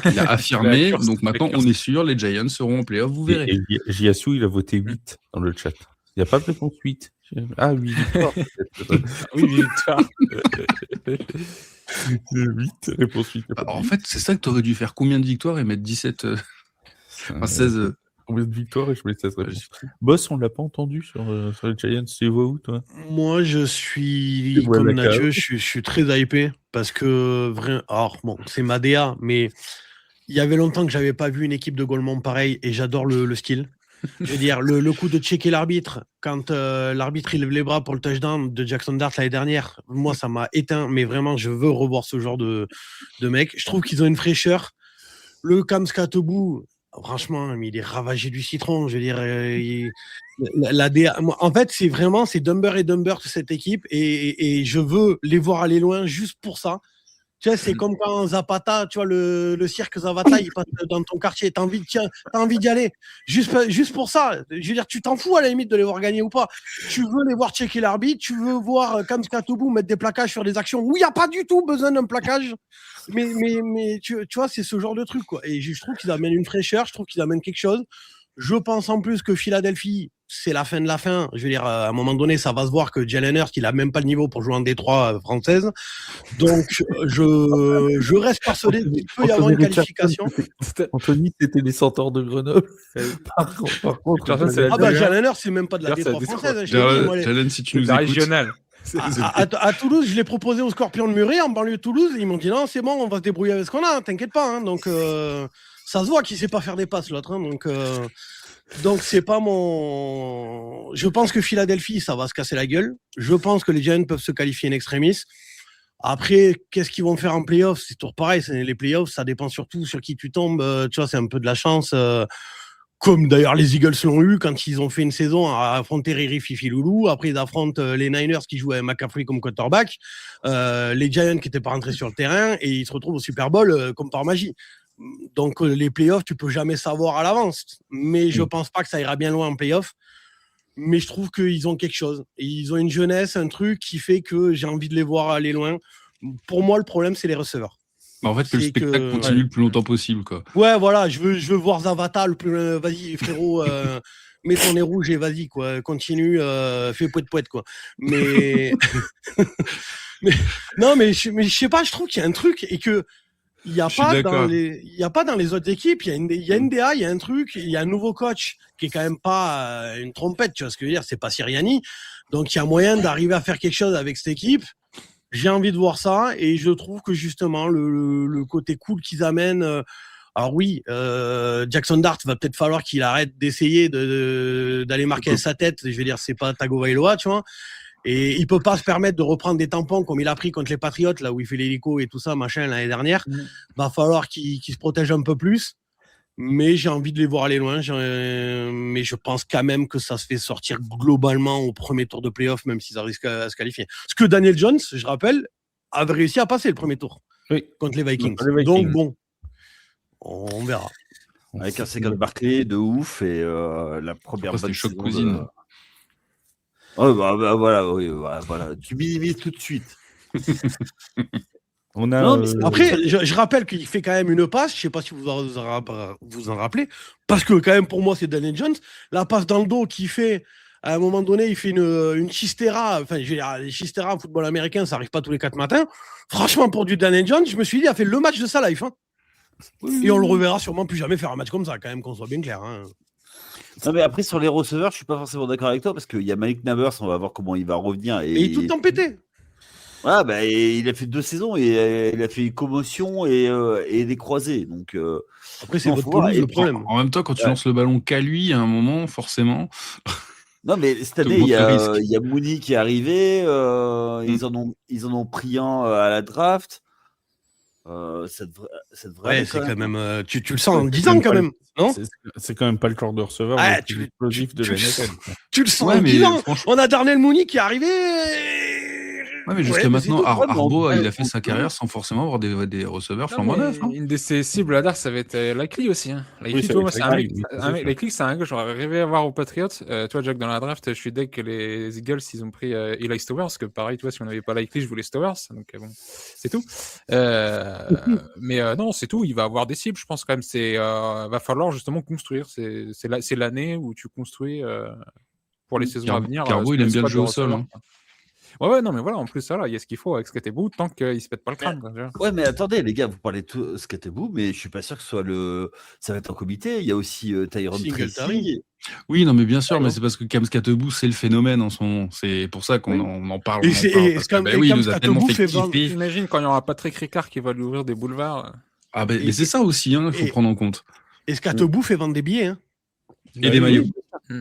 Il a affirmé, donc maintenant on est sûr, les Giants seront en playoff, vous verrez. Et Jiasu, il a voté 8 dans le chat. Il n'y a pas de réponse 8. Ah, 8 victoires. Oui, 8 victoires. 8, réponse 8. Alors, en fait, c'est ça que tu aurais dû faire. Combien de victoires et mettre 17 16 Combien de victoires et je mets 16 réponses. Boss, on l'a pas entendu sur les Giants. Tu les vois où, toi? Moi, je suis comme Mathieu, je suis très hypé parce que alors bon, c'est ma DA, mais il y avait longtemps que j'avais pas vu une équipe de Golemont pareil et j'adore le style. Je veux dire, le coup de checker l'arbitre quand l'arbitre il lève les bras pour le touchdown de Jackson Dart l'année dernière, moi ça m'a éteint, mais vraiment je veux revoir ce genre de mec. Je trouve qu'ils ont une fraîcheur. Le Cam Skattebo, franchement, il est ravagé du citron. Je veux dire, en fait, c'est Dumber et Dumber de cette équipe et je veux les voir aller loin juste pour ça. Tu sais, c'est comme quand Zapata, tu vois, le cirque Zapata, il passe dans ton quartier. T'as envie d'y aller. Juste pour ça. Je veux dire, tu t'en fous à la limite de les voir gagner ou pas. Tu veux les voir checker l'arbitre. Tu veux voir Cam Skattebo mettre des plaquages sur des actions où il n'y a pas du tout besoin d'un plaquage. Mais tu vois, c'est ce genre de truc, quoi. Et je trouve qu'ils amènent une fraîcheur. Je trouve qu'ils amènent quelque chose. Je pense en plus que Philadelphie, c'est la fin de la fin. Je veux dire, à un moment donné, ça va se voir que Jalen Hurts, il a même pas le niveau pour jouer en Détroit française. Donc, je reste persuadé qu'il peut y avoir une qualification. Anthony, c'était les Centaures de Grenoble. Par contre, Jalen Hurts, c'est même pas de la Détroit française. Jalen, si tu nous écoutes. Régional. À Toulouse, je l'ai proposé aux Scorpions de Muret, en banlieue de Toulouse. Ils m'ont dit non, c'est bon, on va se débrouiller avec ce qu'on a, t'inquiète pas. Hein. Donc, ça se voit qu'il sait pas faire des passes, l'autre. Hein. Donc c'est pas mon. Je pense que Philadelphie, ça va se casser la gueule. Je pense que les Giants peuvent se qualifier in extremis. Après, qu'est-ce qu'ils vont faire en playoffs? C'est toujours pareil. Les playoffs, ça dépend surtout sur qui tu tombes. Tu vois, c'est un peu de la chance. Comme d'ailleurs les Eagles l'ont eu quand ils ont fait une saison à affronter Riri Fifi Loulou. Après, ils affrontent les Niners qui jouent avec McCaffrey comme quarterback. Les Giants qui n'étaient pas rentrés sur le terrain et ils se retrouvent au Super Bowl comme par magie. Donc les playoffs, tu peux jamais savoir à l'avance. Mais je pense pas que ça ira bien loin en playoffs. Mais je trouve qu'ils ont quelque chose. Et ils ont une jeunesse, un truc qui fait que j'ai envie de les voir aller loin. Pour moi, le problème, c'est les receveurs. En fait, que le spectacle continue le plus longtemps possible, quoi. Ouais, voilà, je veux voir Zavata le plus. Vas-y, frérot, mets ton nez rouge et vas-y, quoi. Continue, fais poète, quoi. Mais. Non, mais je sais pas, je trouve qu'il y a un truc et que. Il n'y a, pas dans les autres équipes, il y a NDA, il y a un truc, il y a un nouveau coach qui est quand même pas une trompette, tu vois ce que je veux dire, c'est pas Sirianni. Donc il y a moyen d'arriver à faire quelque chose avec cette équipe. J'ai envie de voir ça et je trouve que justement le côté cool qu'ils amènent. Alors oui, Jackson Dart va peut-être falloir qu'il arrête d'essayer d'aller marquer sa tête. Je veux dire, c'est pas Tagovailoa, tu vois. Et il peut pas se permettre de reprendre des tampons comme il a pris contre les Patriots, là où il fait l'hélico et tout ça, machin, l'année dernière. Va falloir qu'il se protège un peu plus. Mais j'ai envie de les voir aller loin. Mais je pense quand même que ça se fait sortir globalement au premier tour de playoff, même s'ils risquent à se qualifier. Parce que Daniel Jones, je rappelle, avait réussi à passer le premier tour contre les Vikings. Donc bon, on verra. Avec un second Barclay de ouf et la première bonne choc saison cousine. Voilà. Tu minimises tout de suite. On a, non, après, je rappelle qu'il fait quand même une passe. Je sais pas si vous en rappelez, parce que quand même pour moi c'est Daniel Jones. La passe dans le dos qu'il fait à un moment donné, il fait une chistera. Enfin, je veux dire, les chisteras en football américain, ça arrive pas tous les 4 matins. Franchement, pour du Daniel Jones, je me suis dit, il a fait le match de sa life. Hein. Et on le reverra sûrement plus jamais faire un match comme ça, quand même, qu'on soit bien clair. Hein. Non, mais après, sur les receveurs, je suis pas forcément d'accord avec toi parce qu'il y a Malik Nabers, on va voir comment il va revenir. Et il est tout le temps pété. Ouais, bah, il a fait 2 saisons et il a fait une commotion et des croisés. Donc, après, c'est votre pelouse, le problème. En même temps, quand tu lances le ballon qu'à lui, à un moment, forcément. Non, mais cette année, il y a Mooney qui est arrivé. Ils en ont pris un à la draft. Ça devrait c'est quand même. Tu le sens en 10 ans quand même, non? C'est quand même pas le genre de receveur le plus explosif de la NFL. Tu le sens en 10 ans. On a Darnell Mooney qui est arrivé. Ouais, mais jusqu'à maintenant, Harbaugh, il a fait sa carrière sans forcément avoir des receveurs flambant neufs. Une de ses cibles à Dar, ça va être Likely aussi. Hein. Likely, c'est un gars, j'aurais rêvé à voir aux Patriots. Toi, Jack, dans la draft, je suis deg que les Eagles, ils ont pris Eli Stowers, parce que pareil, toi, si on n'avait pas Likely, je voulais Stowers. Donc bon, c'est tout. Mais non, c'est tout. Il va avoir des cibles, je pense quand même. Va falloir justement construire. C'est l'année où tu construis pour les saisons à venir. Carbo, il aime bien le jeu au sol. Hein. Ouais, non, mais voilà, en plus, ça, là, il y a ce qu'il faut avec Skatebout, tant qu'il se pète pas le crâne. Ouais, mais attendez, les gars, vous parlez de Skatebout, mais je suis pas sûr que ce soit ça va être en comité. Il y a aussi Tyrone Tracy. Oui, non, mais bien sûr, mais c'est parce que Cam Skatebout, c'est le phénomène en ce moment. C'est pour ça qu'on en parle. Il nous a tellement fait kiffer. J'imagine quand il y aura Patrick Ricard qui va lui ouvrir des boulevards. Ah, mais c'est ça aussi, il faut prendre en compte. Et Skatebout fait vendre des billets. Hein. Et des maillots.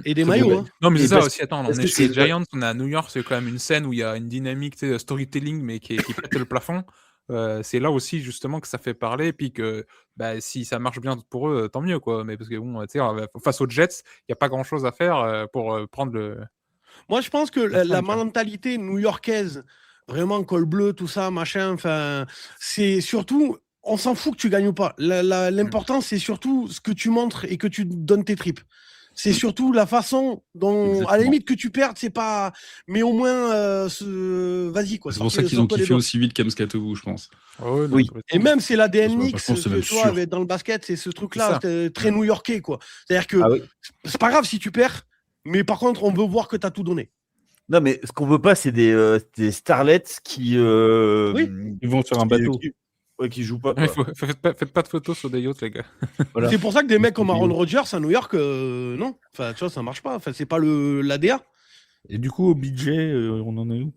Et des maillots. Hein. Non, mais c'est ça aussi. Attends, on est chez les Giants, on est à New York, c'est quand même une scène où il y a une dynamique storytelling, mais qui pète le plafond. C'est là aussi, justement, que ça fait parler. Et puis que si ça marche bien pour eux, tant mieux. Quoi. Mais parce que, bon, face aux Jets, il n'y a pas grand-chose à faire pour prendre le. Moi, je pense que la mentalité new-yorkaise, vraiment col bleu, tout ça, machin, c'est surtout. On s'en fout que tu gagnes ou pas. L'important, c'est surtout ce que tu montres et que tu donnes tes tripes. C'est surtout la façon dont, exactement. À la limite que tu perdes, c'est pas. Mais au moins, vas-y quoi. C'est pour ça qu'ils ont kiffé aussi vite Cam Skatebout, je pense. Oh, oui. Et même c'est l'ADN Knicks que toi, dans le basket, c'est ce truc-là, très new-yorkais quoi. C'est-à-dire que c'est pas grave si tu perds, mais par contre, on veut voir que tu as tout donné. Non, mais ce qu'on veut pas, c'est des starlets qui. Ils vont sur un bateau. Qui jouent pas. Faites pas de photos sur des yachts, les gars. Voilà. C'est pour ça que des mecs comme Aaron Rodgers à New York, non. Enfin, tu vois, ça marche pas. Enfin, c'est pas l'ADA. Et du coup, au budget, on en est où?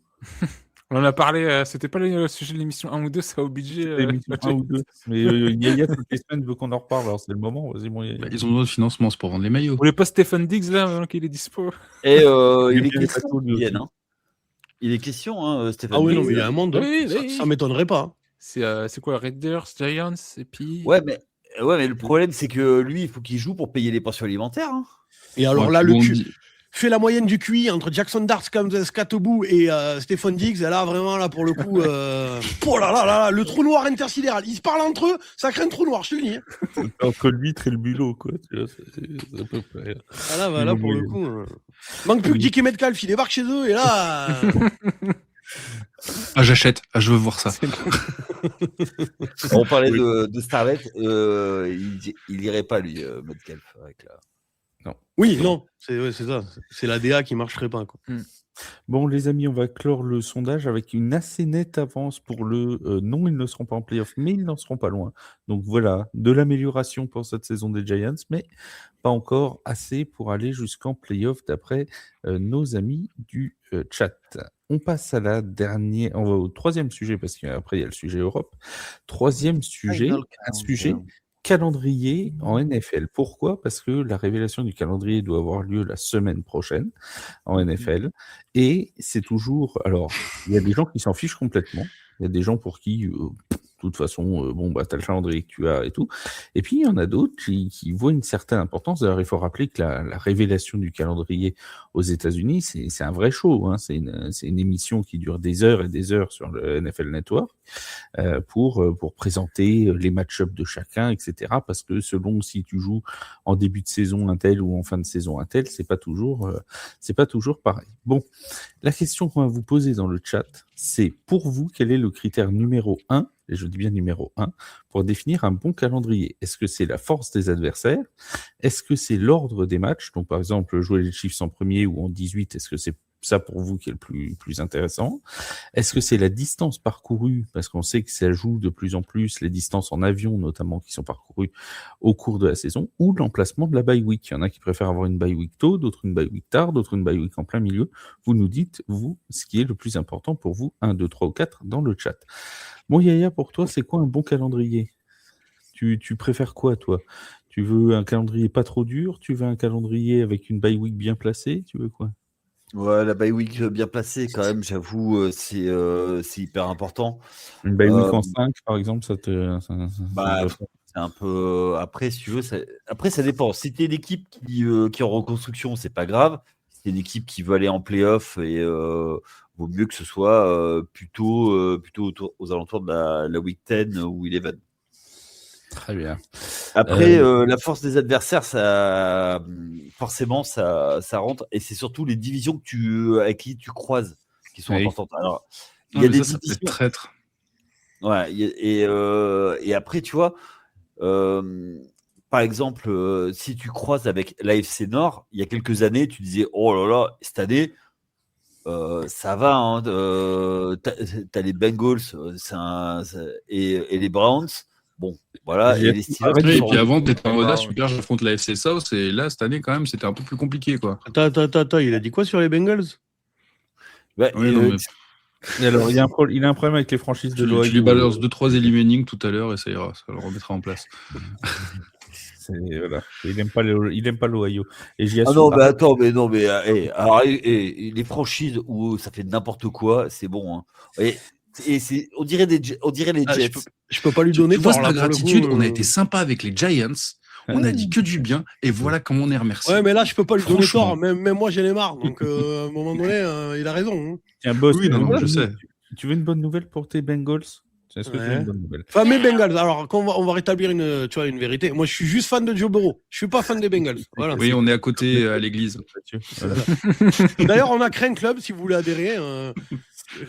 On en a parlé, c'était pas le sujet de l'émission 1 ou 2, ça au budget. L'émission 1 ou 2. Mais Yaya, toutes les semaines, veut qu'on en reparle. Alors, c'est le moment. Vas-y, mon Yaya. Ils ont besoin de financement, c'est pour vendre les maillots. Vous voulez pas Stephen Diggs, là, maintenant qu'il est dispo? Et il est question, hein. Il est question, Stephen Diggs. Ah oui, non, mais il y a un monde. Ça m'étonnerait pas. C'est quoi, Raiders, Giants, et puis... Ouais, mais le problème, c'est que lui, il faut qu'il joue pour payer les pensions alimentaires. Hein. Et alors là, fait la moyenne du QI entre Jackson Dart, Skatebout et Stephen Diggs. Et là, vraiment, là, pour le coup, oh là là là, le trou noir intersidéral. Ils se parlent entre eux, ça crée un trou noir, je te le dis. Hein. Entre l'huître et le bulot, quoi. Tu vois, c'est à peu près. Ah là, là pour le coup. Manque plus que Dick et Metcalf, ils débarquent chez eux, et là... Ah, j'achète. Ah, je veux voir ça. On parlait de Starlet. Il irait pas, lui, Metcalf. Avec la... Non. Oui, non. C'est ça. C'est la DA qui marcherait pas. Quoi. Bon, les amis, on va clore le sondage avec une assez nette avance pour le non, ils ne seront pas en playoff, mais ils n'en seront pas loin. Donc voilà, de l'amélioration pour cette saison des Giants, mais pas encore assez pour aller jusqu'en playoff d'après nos amis du chat. On passe à la dernière, on va au troisième sujet parce qu'après il y a le sujet Europe. Troisième sujet, un sujet calendrier en NFL. Pourquoi ? Parce que la révélation du calendrier doit avoir lieu la semaine prochaine en NFL. Et c'est toujours... Alors, il y a des gens qui s'en fichent complètement. Il y a des gens pour qui, de toute façon, bon, bah, t'as le calendrier que tu as et tout. Et puis, il y en a d'autres qui voient une certaine importance. D'ailleurs, il faut rappeler que la révélation du calendrier aux États-Unis, c'est un vrai show. Hein. C'est une émission qui dure des heures et des heures sur le NFL Network pour présenter les match-ups de chacun, etc. Parce que selon si tu joues en début de saison un tel ou en fin de saison un tel, c'est pas toujours pareil. Bon, la question qu'on va vous poser dans le chat, c'est pour vous, quel est le critère numéro 1, et je dis bien numéro 1, pour définir un bon calendrier ? Est-ce que c'est la force des adversaires ? Est-ce que c'est l'ordre des matchs ? Donc par exemple, jouer les Chiefs en premier ou en 18, est-ce que c'est ça pour vous qui est le plus intéressant ? Est-ce que c'est la distance parcourue ? Parce qu'on sait que ça joue de plus en plus les distances en avion, notamment, qui sont parcourues au cours de la saison, ou l'emplacement de la bye week. Il y en a qui préfèrent avoir une bye week tôt, d'autres une bye week tard, d'autres une bye week en plein milieu. Vous nous dites, vous, ce qui est le plus important pour vous, 1, 2, 3 ou 4 dans le chat. Bon, Yaya, pour toi, c'est quoi un bon calendrier ? Tu préfères quoi, toi ? Tu veux un calendrier pas trop dur ? Tu veux un calendrier avec une bye week bien placée ? Tu veux quoi ? Ouais, la bye week bien placée, quand même, j'avoue, c'est hyper important. Une bye week en 5, par exemple, ça Bah, c'est un peu. Après, si tu veux, après, ça dépend. Si t'es une équipe qui est en reconstruction, c'est pas grave. Si t'es une équipe qui veut aller en playoff, et vaut mieux que ce soit plutôt aux alentours de la week 10 ou 11. Très bien. Après, la force des adversaires, forcément, ça rentre. Et c'est surtout les divisions avec qui tu croises qui sont importantes. Alors, il y a des ça peut être traître. Ouais, et après, tu vois, par exemple, si tu croises avec l'AFC Nord, il y a quelques années, tu disais, oh là là, cette année, ça va, hein, t'as les Bengals et les Browns. Bon, voilà. Et les Steelers. Et puis avant, t'étais en mode super, j'affronte la FC South. Et là, cette année, quand même, c'était un peu plus compliqué, quoi. Attends, il a dit quoi sur les Bengals ? Ouais, alors, il a un problème avec les franchises de l'Ohio. Tu lui balance 2-3 eliminings tout à l'heure et ça ira, ça le remettra en place. Voilà. Il aime pas l'Ohio. Et j'y ah non, mais attends, alors, les franchises où ça fait n'importe quoi, c'est bon. Hein. Et on dirait les Jets. Je peux pas lui donner tort, la gratitude. On a été sympa avec les Giants. On a dit que du bien, et voilà comment on est remercié. Ouais, mais là, je peux pas lui donner tort. Même moi, j'en ai marre. Donc, à un moment donné, il a raison. Hein. Tiens, boss, oui, non, je sais. Tu veux une bonne nouvelle pour tes Bengals ? Est-ce que tu veux une bonne nouvelle ? Enfin, mes Bengals. Alors, on va rétablir une vérité. Moi, je suis juste fan de Joe Burrow. Je suis pas fan des Bengals. Voilà. Oui, on est à côté à l'église. Voilà. D'ailleurs, on a créé un club, si vous voulez adhérer.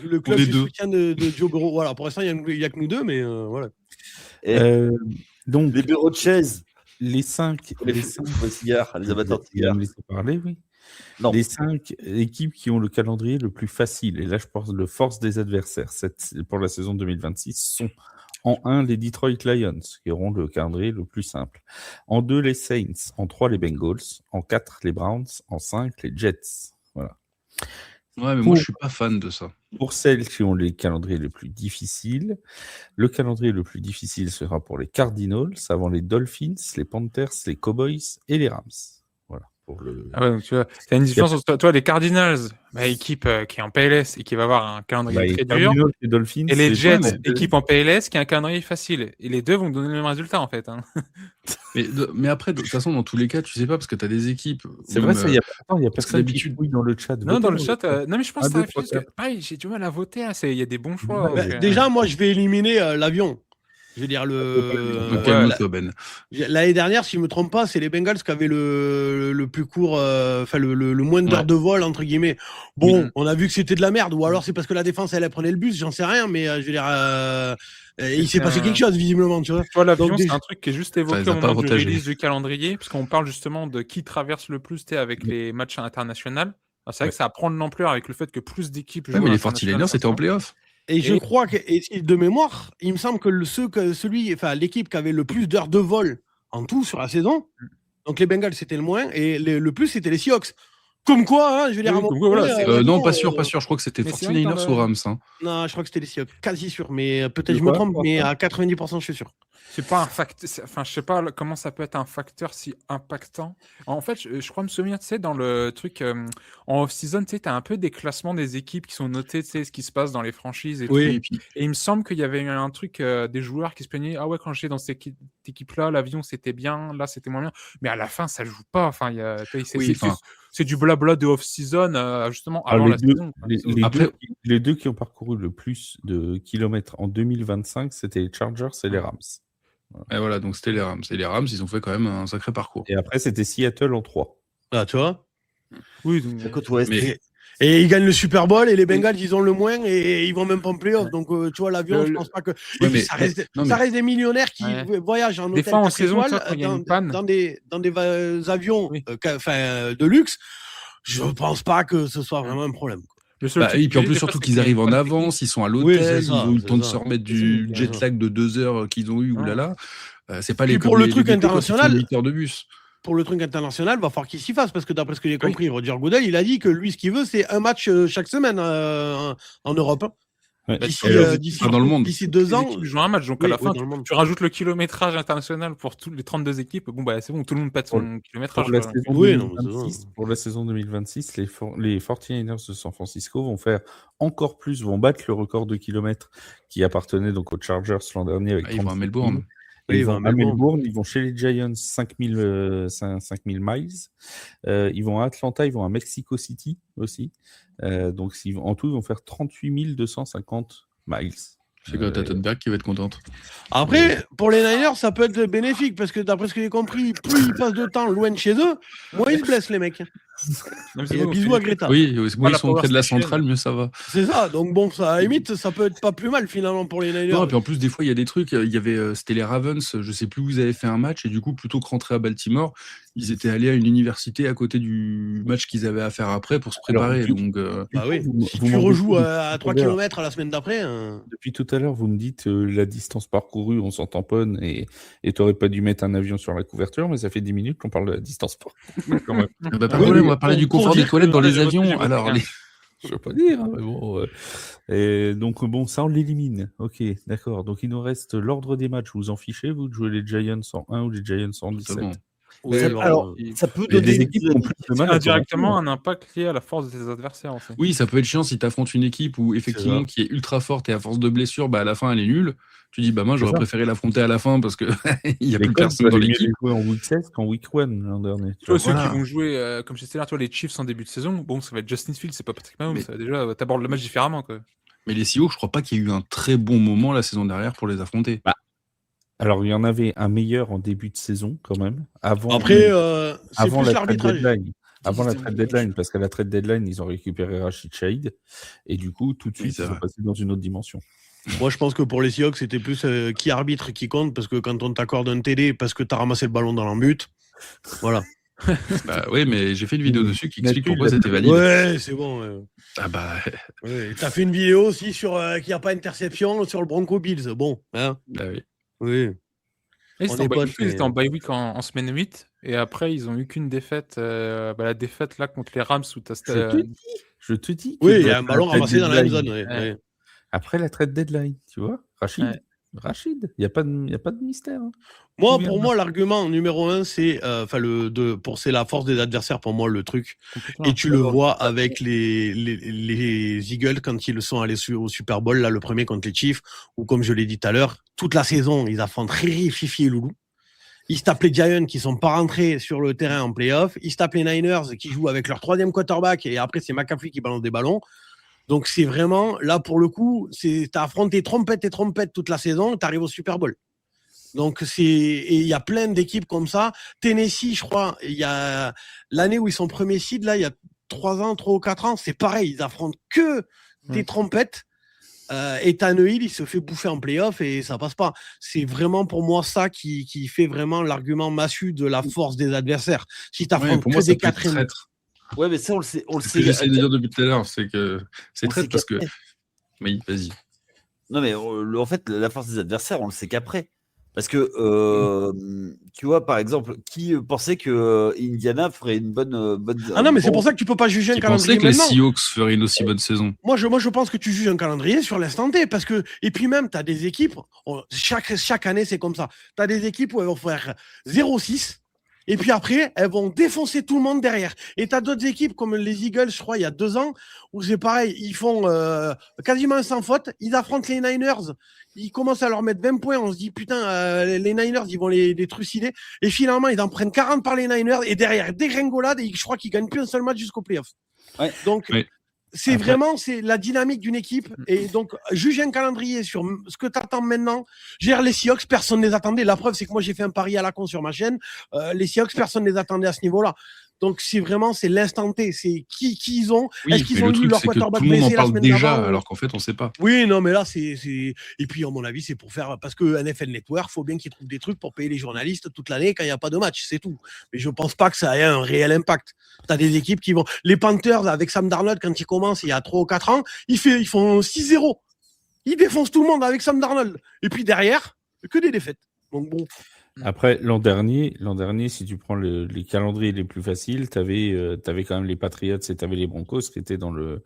Le club du soutien de Joe Burrow. Voilà, pour l'instant, il n'y a que nous deux, mais voilà. Donc, les bureaux de chaises. Les 5 cigares, les amateurs de cigares. Parler, oui. Non. Les 5 équipes qui ont le calendrier le plus facile, et là je pense le force des adversaires pour la saison 2026, sont en 1 les Detroit Lions, qui auront le calendrier le plus simple. En 2 les Saints, en 3 les Bengals, en 4 les Browns, en 5 les Jets. Voilà. Ouais, mais moi je suis pas fan de ça. Pour celles qui ont les calendriers les plus difficiles, le calendrier le plus difficile sera pour les Cardinals, avant les Dolphins, les Panthers, les Cowboys et les Rams. Voilà. Ah ouais, donc tu vois, t'as une différence entre toi, les Cardinals, équipe qui est en PLS et qui va avoir un calendrier très dur, les Dolphins, et les Jets, équipe en PLS qui a un calendrier facile. Et les deux vont donner le même résultat en fait. Hein. Mais après, de toute façon, dans tous les cas, tu sais pas parce que tu as des équipes. C'est vrai, il y a personne qui fouille dans le chat. Non, dans le chat, non, mais je pense que ça réfléchit. Pareil, j'ai du mal à voter. Hein, il y a des bons choix. Déjà, moi, je vais éliminer l'avion. Je veux dire, l'année dernière, si je ne me trompe pas, c'est les Bengals qui avaient le plus court, le moins d'heures de vol, entre guillemets. Bon, on a vu que c'était de la merde, ou alors c'est parce que la défense, elle prenait le bus, j'en sais rien, mais je veux dire, il s'est passé quelque chose, visiblement, tu vois. Toi, l'avion, c'est un truc qui est juste évoqué au moment du release du calendrier, parce qu'on parle justement de qui traverse le plus avec les matchs internationaux. C'est vrai que ça prend de l'ampleur avec le fait que plus d'équipes jouent. Mais les 49ers, c'était en playoff. Et je crois que, de mémoire, il me semble que l'équipe qui avait le plus d'heures de vol en tout sur la saison, donc les Bengals c'était le moins, et le plus c'était les Seahawks. Comme quoi, je veux dire. Non, pas sûr. Je crois que c'était 49ers ou Rams. Non, je crois que c'était les Seahawks. Quasi sûr, mais peut-être je me trompe, mais à 90%, je suis sûr. C'est pas un facteur. Enfin, je sais pas comment ça peut être un facteur si impactant. En fait, je crois me souvenir, tu sais, dans le truc en off-season, tu sais, t'as un peu des classements des équipes qui sont notées, tu sais, ce qui se passe dans les franchises et tout. Et il me semble qu'il y avait eu un truc des joueurs qui se plaignaient. Ah ouais, quand j'étais dans cette équipe-là, l'avion c'était bien, là c'était moins bien. Mais à la fin, ça joue pas. Enfin, c'est du blabla de off-season, justement, avant la saison. Les deux qui ont parcouru le plus de kilomètres en 2025, c'était les Chargers et les Rams. Et voilà, donc c'était les Rams. Et les Rams, ils ont fait quand même un sacré parcours. Et après, c'était Seattle en 3. Ah, tu vois. Oui, donc la côte ouest. Et ils gagnent le Super Bowl et les Bengals, ils ont le moins et ils vont même pas en playoff. Donc, tu vois, l'avion, je pense pas que. Ça reste des millionnaires qui voyagent en hôtel. Des fois, en saison, quand il y a une panne. Dans des avions de luxe, je pense pas que ce soit vraiment un problème. Et puis en plus, surtout qu'ils arrivent en avance, ils sont à l'hôtel, ils ont eu le temps de se remettre du jet lag de 2 heures qu'ils ont eu, oulala. C'est pas les pour le truc international. 8 heures de bus. Pour le truc international, va falloir qu'il s'y fasse, parce que d'après ce que j'ai compris, Roger Goodell, il a dit que lui, ce qu'il veut, c'est un match chaque semaine en Europe. D'ici dans le monde. D'ici 2 ans. Tu joues un match, donc à la fin, tu rajoutes le kilométrage international pour toutes les 32 équipes. Bon, c'est bon, tout le monde pète son kilométrage. Pour la saison 2026, les 49ers de San Francisco vont faire encore plus, vont battre le record de kilomètres qui appartenait donc aux Chargers l'an dernier. Avec ils vont à Melbourne. Ils vont à Melbourne, ils vont chez les Giants 5000 miles. Ils vont à Atlanta, ils vont à Mexico City aussi. Donc en tout, ils vont faire 38 250 miles. C'est Greta Thunberg qui va être contente. Après, pour les Niners, ça peut être bénéfique parce que d'après ce que j'ai compris, plus ils passent de temps loin de chez eux, moins ils se blessent les mecs. Bisous à Greta. Oui, moins ils sont près de la centrale, mieux ça va. C'est ça, donc bon, ça, à la limite, ça peut être pas plus mal finalement pour les Niners. Non, et puis en plus, des fois, il y a des trucs. Il y avait, c'était les Ravens, je sais plus où ils avaient fait un match, et du coup, plutôt que rentrer à Baltimore, ils étaient allés à une université à côté du match qu'ils avaient à faire après pour se préparer. Tu rejoues à 3 km à la semaine d'après. Depuis tout à l'heure, vous me dites la distance parcourue, on s'en tamponne, et tu n'aurais pas dû mettre un avion sur la couverture, mais ça fait 10 minutes qu'on parle de la distance parcourue quand même. Pas de problème, on va parler du confort des toilettes dans les avions. Alors, je veux pas dire, mais bon. Et donc, ça, on l'élimine. Ok, d'accord. Donc, il nous reste l'ordre des matchs. Vous en fichez, vous, de jouer les Giants en 1 ou les Giants en 17 ? Ça peut donner des équipes qui ont plus de mal indirectement un impact lié à la force de tes adversaires. En fait. Oui, ça peut être chiant si tu affrontes une équipe où, effectivement, qui est ultra forte et à force de blessures, à la fin, elle est nulle. Tu dis, moi, j'aurais préféré l'affronter à la fin parce qu'il n'y a plus personne dans l'équipe. Jouer en week 16 qu'en week 1 l'an dernier. Ceux qui vont jouer, comme je disais là, les Chiefs en début de saison, ça va être Justin Fields, c'est pas Patrick Mahomes. Déjà, t'abordes le match différemment. Quoi. Mais les Seahawks, je crois pas qu'il y ait eu un très bon moment la saison dernière pour les affronter. Alors, il y en avait un meilleur en début de saison, quand même. Avant la trade deadline. Avant la trade deadline, parce qu'à la trade deadline, ils ont récupéré Rashid Shaheed. Et du coup, tout de suite, ils sont passés dans une autre dimension. Moi, je pense que pour les Seahawks, c'était plus qui arbitre, qui compte, parce que quand on t'accorde un TD parce que t'as ramassé le ballon dans l'embut, voilà. Oui, mais j'ai fait une vidéo dessus qui explique pourquoi c'était valide. Ouais, c'est bon. T'as fait une vidéo aussi sur qu'il n'y a pas d'interception sur le Bronco Bills. Bon, hein. Oui. Ils étaient en bye week en semaine 8 et après ils ont eu qu'une défaite, la défaite là contre les Rams où je te dis. Oui, il y a un ballon ramassé dans la même zone. Après la trade deadline, tu vois, Rachid, il n'y a pas de mystère. Hein. Pour moi, l'argument numéro 1, c'est c'est la force des adversaires. Pour moi, le truc, et tu le vois avec les Eagles quand ils sont allés au Super Bowl, là, le premier contre les Chiefs, ou comme je l'ai dit tout à l'heure, toute la saison, ils affrontent Riri, Fifi et Loulou. Ils se tapent les Giants qui sont pas rentrés sur le terrain en playoff. Ils se tapent les Niners qui jouent avec leur 3e quarterback et après c'est McCaffrey qui balance des ballons. Donc c'est vraiment, là pour le coup, t'as affronté trompette et trompette toute la saison, t'arrives au Super Bowl. Donc il y a plein d'équipes comme ça. Tennessee, je crois, il y a l'année où ils sont premiers seed, là, il y a 3 ou 4 ans, c'est pareil, ils affrontent que des trompettes. Et Tannehill, il se fait bouffer en playoff et ça passe pas. C'est vraiment pour moi ça qui fait vraiment l'argument massu de la force des adversaires. Si t'affrontes que des 4 Ouais, mais ça, on le sait. C'est ce que j'essaie de dire depuis tout à l'heure, c'est que c'est On très sait parce que. qu'après. Oui, vas-y. Non, mais en fait, la force des adversaires, on le sait qu'après. Parce que, tu vois, par exemple, qui pensait que Indiana ferait une bonne. Ah non, mais c'est pour ça que tu peux pas juger un Qui calendrier pensait que les maintenant. Seahawks feraient une aussi bonne saison? Moi, je pense que tu juges un calendrier sur l'instant T. Parce que, et puis même, tu as des équipes, chaque année, c'est comme ça. Tu as des équipes où elles vont faire 0-6. Et puis après, elles vont défoncer tout le monde derrière. Et tu as d'autres équipes comme les Eagles, je crois, il y a 2 ans, où c'est pareil, ils font quasiment sans faute. Ils affrontent les Niners. Ils commencent à leur mettre 20 points. On se dit, putain, les Niners, ils vont les trucider. Et finalement, ils en prennent 40 par les Niners. Et derrière, dégringolade. Et je crois qu'ils gagnent plus un seul match jusqu'au playoff. Ouais. Donc, Oui. c'est Après- vraiment la dynamique d'une équipe. Et donc, juger un calendrier sur ce que tu attends maintenant. Les Seahawks, personne ne les attendait. La preuve, c'est que moi, j'ai fait un pari à la con sur ma chaîne. Les Seahawks, personne ne les attendait à ce niveau-là. Donc, c'est l'instant T. C'est qui ils ont. Oui, Est-ce qu'ils mais ont le eu truc, leur c'est que tout quarterback le monde en blessé la parle semaine déjà, d'avant alors qu'en fait, on sait pas. Oui, non, mais là, Et puis, à mon avis, c'est pour faire. Parce que NFL Network, il faut bien qu'ils trouvent des trucs pour payer les journalistes toute l'année quand il n'y a pas de match, c'est tout. Mais je pense pas que ça ait un réel impact. Tu as des équipes qui vont. Les Panthers, avec Sam Darnold, quand ils commencent il y a 3 ou 4 ans, ils font 6-0. Ils défoncent tout le monde avec Sam Darnold. Et puis derrière, que des défaites. Donc bon. Après, l'an dernier, si tu prends les calendriers les plus faciles, t'avais quand même les Patriots et t'avais les Broncos qui étaient dans le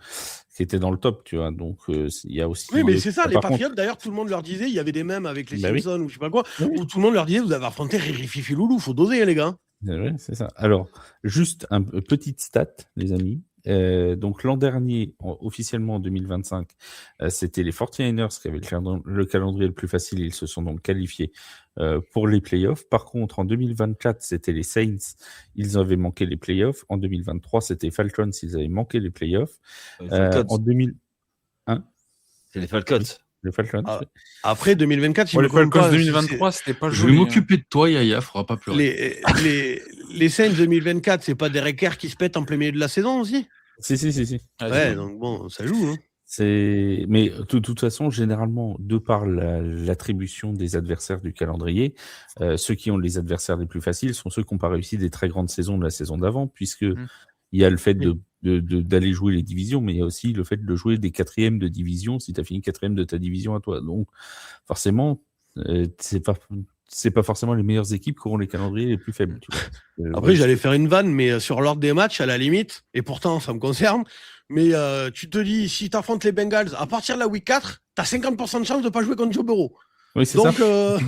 top, tu vois. Donc, il y a aussi. Oui, mais c'est ça, les par Patriots, contre- d'ailleurs, tout le monde leur disait, il y avait des mèmes avec les Bah oui. Simpsons ou je sais pas quoi, Oui. où tout le monde leur disait, vous avez affronté Riri Fifi Loulou, faut doser, les gars. Ouais, c'est ça. Alors, juste un petite stat, les amis. Donc, l'an dernier, officiellement en 2025, c'était les 49ers qui avaient le calendrier le plus facile. Ils se sont donc qualifiés pour les playoffs. Par contre, en 2024, c'était les Saints. Ils avaient manqué les playoffs. En 2023, c'était les Falcons. Ils avaient manqué les playoffs. Les Falcons. En 2000... C'est les Falcons. Les Falcons. Ah, après 2024, Bon, les Falcons 2023, c'était pas Je joli. vais m'occuper de toi, Yaya, faudra pas pleurer. les Saints 2024, c'est pas Derek Carr qui se pète en plein milieu de la saison aussi? Si. Ouais, donc bon, ça joue. Hein. Mais de toute façon, généralement, de par l'attribution des adversaires du calendrier, ceux qui ont les adversaires les plus faciles sont ceux qui n'ont pas réussi des très grandes saisons de la saison d'avant, puisque il y a le fait d'aller jouer les divisions, mais il y a aussi le fait de jouer des 4e de division si tu as fini 4e de ta division à toi. Donc, forcément, c'est pas forcément les meilleures équipes qui auront les calendriers les plus faibles. Tu vois. Après, j'allais faire une vanne, mais sur l'ordre des matchs, à la limite, et pourtant, ça me concerne. Mais tu te dis, si tu affrontes les Bengals, à partir de la week 4, tu as 50% de chance de ne pas jouer contre Joe Burrow. Oui, c'est donc, ça.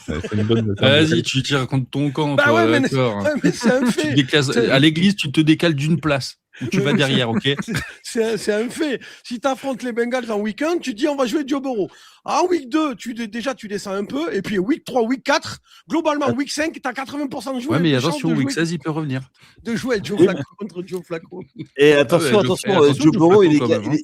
C'est une bonne. Vas-y, tu tires contre ton camp, bah toi, ouais, d'accord. mais c'est un fait. Tu te décales- à l'église, tu te décales d'une place. Ou tu vas derrière, ok? C'est un fait. Si tu affrontes les Bengals en week 1, tu dis on va jouer Joe Burrow. En week 2, tu descends un peu. Et puis week 3, week 4, globalement, week 5, tu as 80% de jouer. Ouais, mais de attention, chance de week jouer- 16, il peut revenir. De jouer Joe Flacco contre Joe Flacco. Et attention, Ah ouais, attention, Joe Burrow, Joe Flacco, quand même, hein.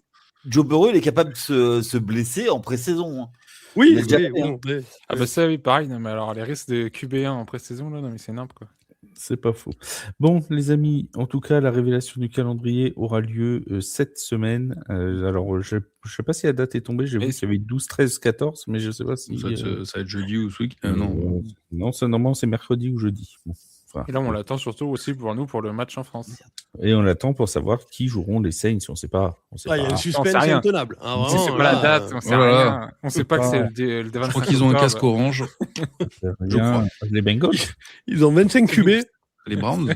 Joe Burrow, il est capable de se blesser en pré-saison. Hein. Oui, Il a déjà oui, fait, hein. bon, ouais. Ah bah ça, oui, pareil. Non, mais alors, les risques de QB1 en pré-saison, là, non, mais c'est n'importe quoi. C'est pas faux. Bon, les amis, en tout cas, la révélation du calendrier aura lieu cette semaine. Alors, je sais pas si la date est tombée. J'ai vu qu'il y avait 12, 13, 14, mais je sais pas si. Ça va être jeudi ou ce week. Non. Non, normalement, c'est mercredi ou jeudi. Bon, enfin, Et là, on l'attend surtout aussi pour nous, pour le match en France. et on l'attend pour savoir qui joueront les Saints. On sait pas. Ah, il y a un On suspense sait rien. intenable. Ah, On vraiment, sait pas la là, date, on sait oh là là. rien. On sait pas que c'est le 25 Je crois qu'ils ont un octobre. casque orange. Je crois. Les Bengals, Ils ont 25 QB. Les Browns,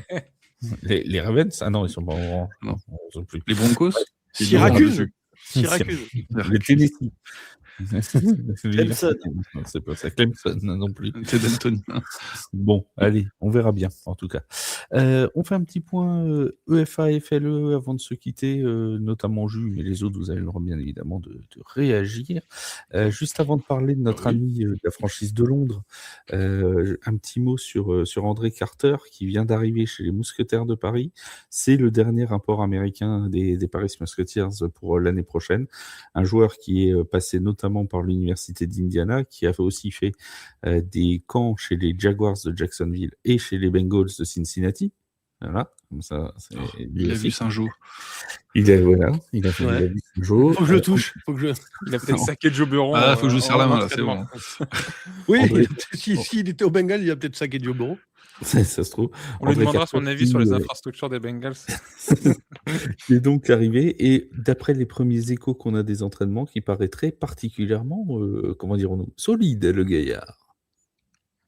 les Ravens. Ah non, ils sont pas en. Non. Ils sont plus. les Broncos. Syracuse. Syracuse. Les Tennessee. Clemson. Non, c'est pas ça. Clemson non plus. C'est Dalton. Bon, allez, on verra bien, en tout cas. On fait un petit point EFA, FLE avant de se quitter, notamment Jus, mais les autres, vous avez le droit, bien évidemment, de réagir. Juste avant de parler de notre ami de la franchise de Londres, un petit mot sur André Carter, qui vient d'arriver chez les Mousquetaires de Paris. C'est le dernier import américain des Paris Musketeers pour l'année prochaine. Un joueur qui est passé notamment par l'université d'Indiana, qui a aussi fait des camps chez les Jaguars de Jacksonville et chez les Bengals de Cincinnati. Voilà, comme ça, c'est Il a vu Saint-Jean. Il a vu Saint-Jean. Faut que je le touche. Il a peut-être saqué Joe Burrow. Ah, faut que je serre la main, là, c'est bon. Oui, s'il était au Bengals, il a peut-être saqué Joe Burrow. Ça se trouve. On lui demandera son avis sur les infrastructures des Bengals. Il est donc arrivé, et d'après les premiers échos qu'on a des entraînements, qui paraîtraient particulièrement, comment dirons-nous, solide, le gaillard.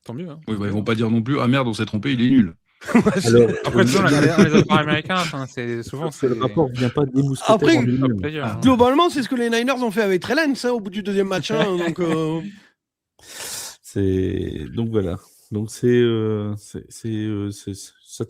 Tant mieux. Hein. Oui, bah, ils vont pas dire non plus, ah merde, on s'est trompé, il est nul. Alors, après, les appareils américains, c'est souvent. Le rapport vient pas des mousquetaires. Après, en lui-même. Globalement, c'est ce que les Niners ont fait avec Trey Lance au bout du deuxième match. Donc, donc voilà. Donc ça te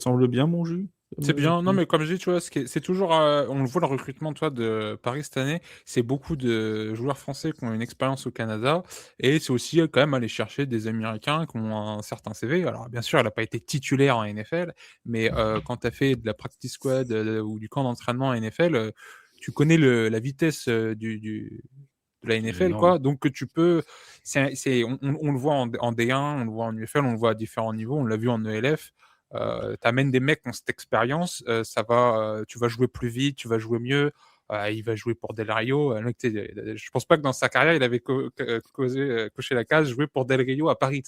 semble bien, mon jus? C'est bien. Non, mais comme je dis, tu vois, c'est toujours. On le voit, le recrutement, toi, de Paris cette année, c'est beaucoup de joueurs français qui ont une expérience au Canada, et c'est aussi quand même aller chercher des Américains qui ont un certain CV. Alors, bien sûr, elle n'a pas été titulaire en NFL, mais quand tu as fait de la practice squad ou du camp d'entraînement en NFL, tu connais la vitesse de la NFL, quoi. Donc, tu peux. On le voit en D1, on le voit en UFL, on le voit à différents niveaux, on l'a vu en ELF. T'amènes des mecs qui ont cette expérience, tu vas jouer plus vite, tu vas jouer mieux. Il va jouer pour Del Rio. Je pense pas que dans sa carrière il avait coché la case jouer pour Del Rio à Paris.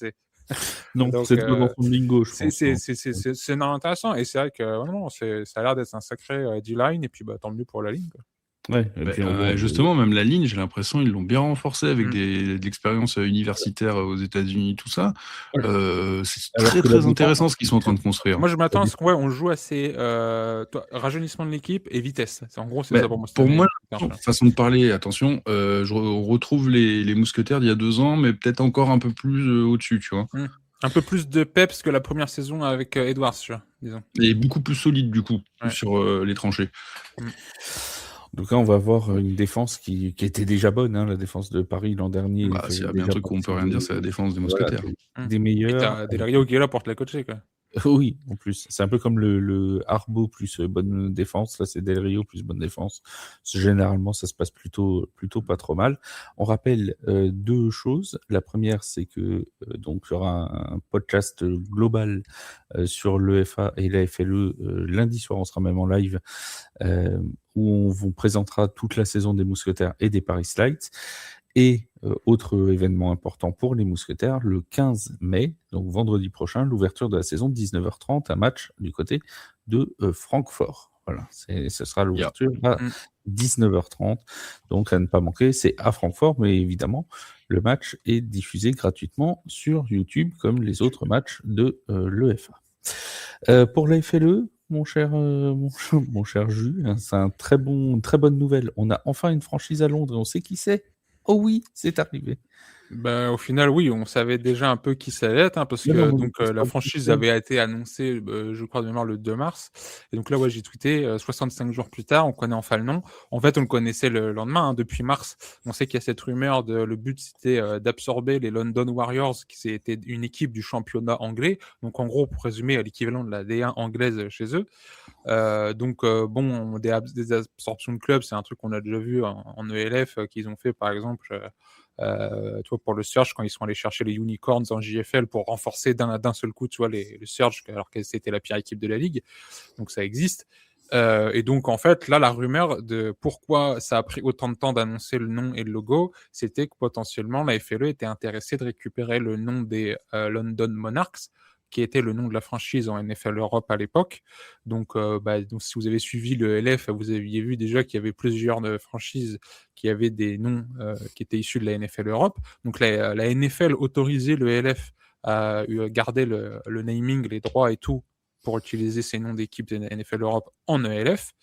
Non, c'est dans son bingo, je pense. C'est intéressant, et c'est vrai que ça a l'air d'être un sacré D-line, et puis tant mieux pour la ligne, quoi. Ouais, justement, même la ligne, j'ai l'impression ils l'ont bien renforcé avec de l'expérience universitaire aux États-Unis, tout ça. C'est très intéressant ce qu'ils sont en train de construire. Moi, je m'attends à ce qu'on joue assez rajeunissement de l'équipe et vitesse. En gros, c'est ça pour moi. Pour moi, façon de parler, attention, on retrouve les mousquetaires d'il y a 2 ans, mais peut-être encore un peu plus au-dessus, tu vois. Un peu plus de peps que la première saison avec Edwards, tu vois, disons. Et beaucoup plus solide, du coup, sur les tranchées. En tout cas, on va avoir une défense qui était déjà bonne, hein, la défense de Paris l'an dernier. S'il y a bien un truc qu'on peut rien dire, c'est la défense des mousquetaires. Des meilleurs. Et t'as Del Rio qui est là pour te la coacher, quoi. Oui, en plus. C'est un peu comme le Arbo plus bonne défense. Là, c'est Del Rio plus bonne défense. Généralement, ça se passe plutôt pas trop mal. On rappelle 2 choses. La première, c'est que donc il y aura un podcast global sur l'EFA et la FLE lundi soir. On sera même en live où on vous présentera toute la saison des Mousquetaires et des Paris Slides. Et autre événement important pour les Mousquetaires, le 15 mai, donc vendredi prochain, l'ouverture de la saison, 19h30, un match du côté de Francfort. Voilà, ce sera l'ouverture à 19h30, donc à ne pas manquer, c'est à Francfort, mais évidemment, le match est diffusé gratuitement sur YouTube, comme les autres matchs de l'EFA. Pour la FLE, mon cher Jus, hein, c'est très bonne nouvelle. On a enfin une franchise à Londres et on sait qui c'est. Oh oui, c'est arrivé. Au final, oui, on savait déjà un peu qui ça allait être, hein, parce que la franchise avait été annoncée, je crois de mémoire, le 2 mars. Et donc là, j'ai tweeté 65 jours plus tard, on connaît enfin le nom. En fait, on le connaissait le lendemain, hein, depuis mars. On sait qu'il y a cette rumeur le but, c'était d'absorber les London Warriors, qui était une équipe du championnat anglais. Donc en gros, pour résumer, l'équivalent de la D1 anglaise chez eux. Des absorptions de clubs, c'est un truc qu'on a déjà vu en ELF, qu'ils ont fait, par exemple... pour le Surge, quand ils sont allés chercher les Unicorns en JFL pour renforcer d'un seul coup, tu vois, le Surge, alors que c'était la pire équipe de la ligue. Donc ça existe. Et donc en fait, là, la rumeur de pourquoi ça a pris autant de temps d'annoncer le nom et le logo, c'était que potentiellement la FLE était intéressée de récupérer le nom des London Monarchs, qui était le nom de la franchise en NFL Europe à l'époque. Donc si vous avez suivi le LF, vous aviez vu déjà qu'il y avait plusieurs franchises qui avaient des noms qui étaient issus de la NFL Europe. Donc la NFL autorisait le LF à garder le naming, les droits et tout, pour utiliser ces noms d'équipes de NFL Europe en ELF.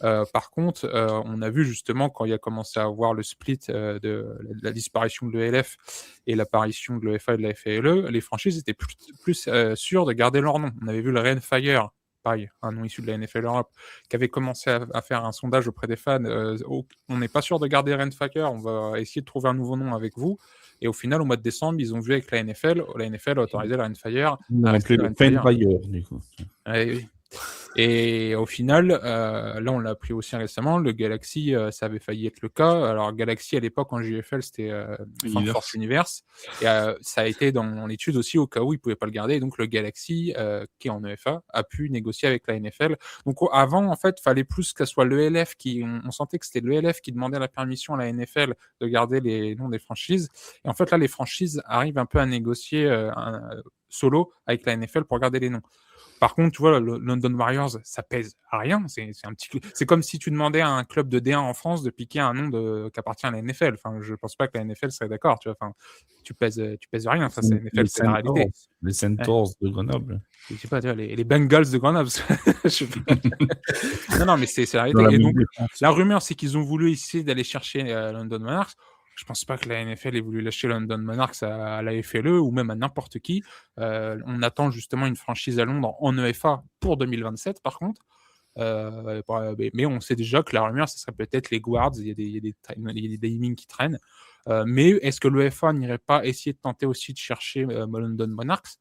Par contre, on a vu justement quand il a commencé à avoir le split de la disparition de l'ELF et l'apparition de l'EFA et de la FLE, les franchises étaient plus sûres de garder leur nom. On avait vu le Rainfire, pareil, un nom issu de la NFL Europe, qui avait commencé à faire un sondage auprès des fans. On n'est pas sûr de garder Rainfire, on va essayer de trouver un nouveau nom avec vous. Et au final, au mois de décembre, ils ont vu avec la NFL a autorisé la Rainfire. On a appelé le Rainfire, du coup. Oui. Et au final, là, on l'a appris aussi récemment, le Galaxy, ça avait failli être le cas. Alors, Galaxy, à l'époque, en JFL, c'était Force Universe. Et ça a été dans l'étude aussi, au cas où ils ne pouvaient pas le garder. Et donc, le Galaxy, qui est en EFA, a pu négocier avec la NFL. Donc, avant, en fait, il fallait plus que ce soit l'ELF qui... On sentait que c'était l'ELF qui demandait la permission à la NFL de garder les noms des franchises. Et en fait, là, les franchises arrivent un peu à négocier solo avec la NFL pour garder les noms. Par contre, tu vois, le London Warriors, ça pèse à rien. C'est comme si tu demandais à un club de D1 en France de piquer un nom qui appartient à la NFL. Enfin, je pense pas que la NFL serait d'accord. Tu vois, enfin, tu pèses rien. Enfin, c'est NFL, c'est la réalité. Les Centaurs de Grenoble. Je sais pas, tu vois, les Bengals de Grenoble. non, mais c'est la réalité. Et donc, la rumeur, c'est qu'ils ont voulu essayer d'aller chercher London Monarchs. Je pense pas que la NFL ait voulu lâcher London Monarchs à la FLE ou même à n'importe qui. On attend justement une franchise à Londres en EFA pour 2027, par contre. Mais on sait déjà que la rumeur, ce serait peut-être les Guards. Il y a des namings qui traînent. Mais est-ce que l'UEFA n'irait pas essayer de tenter aussi de chercher London Monarchs?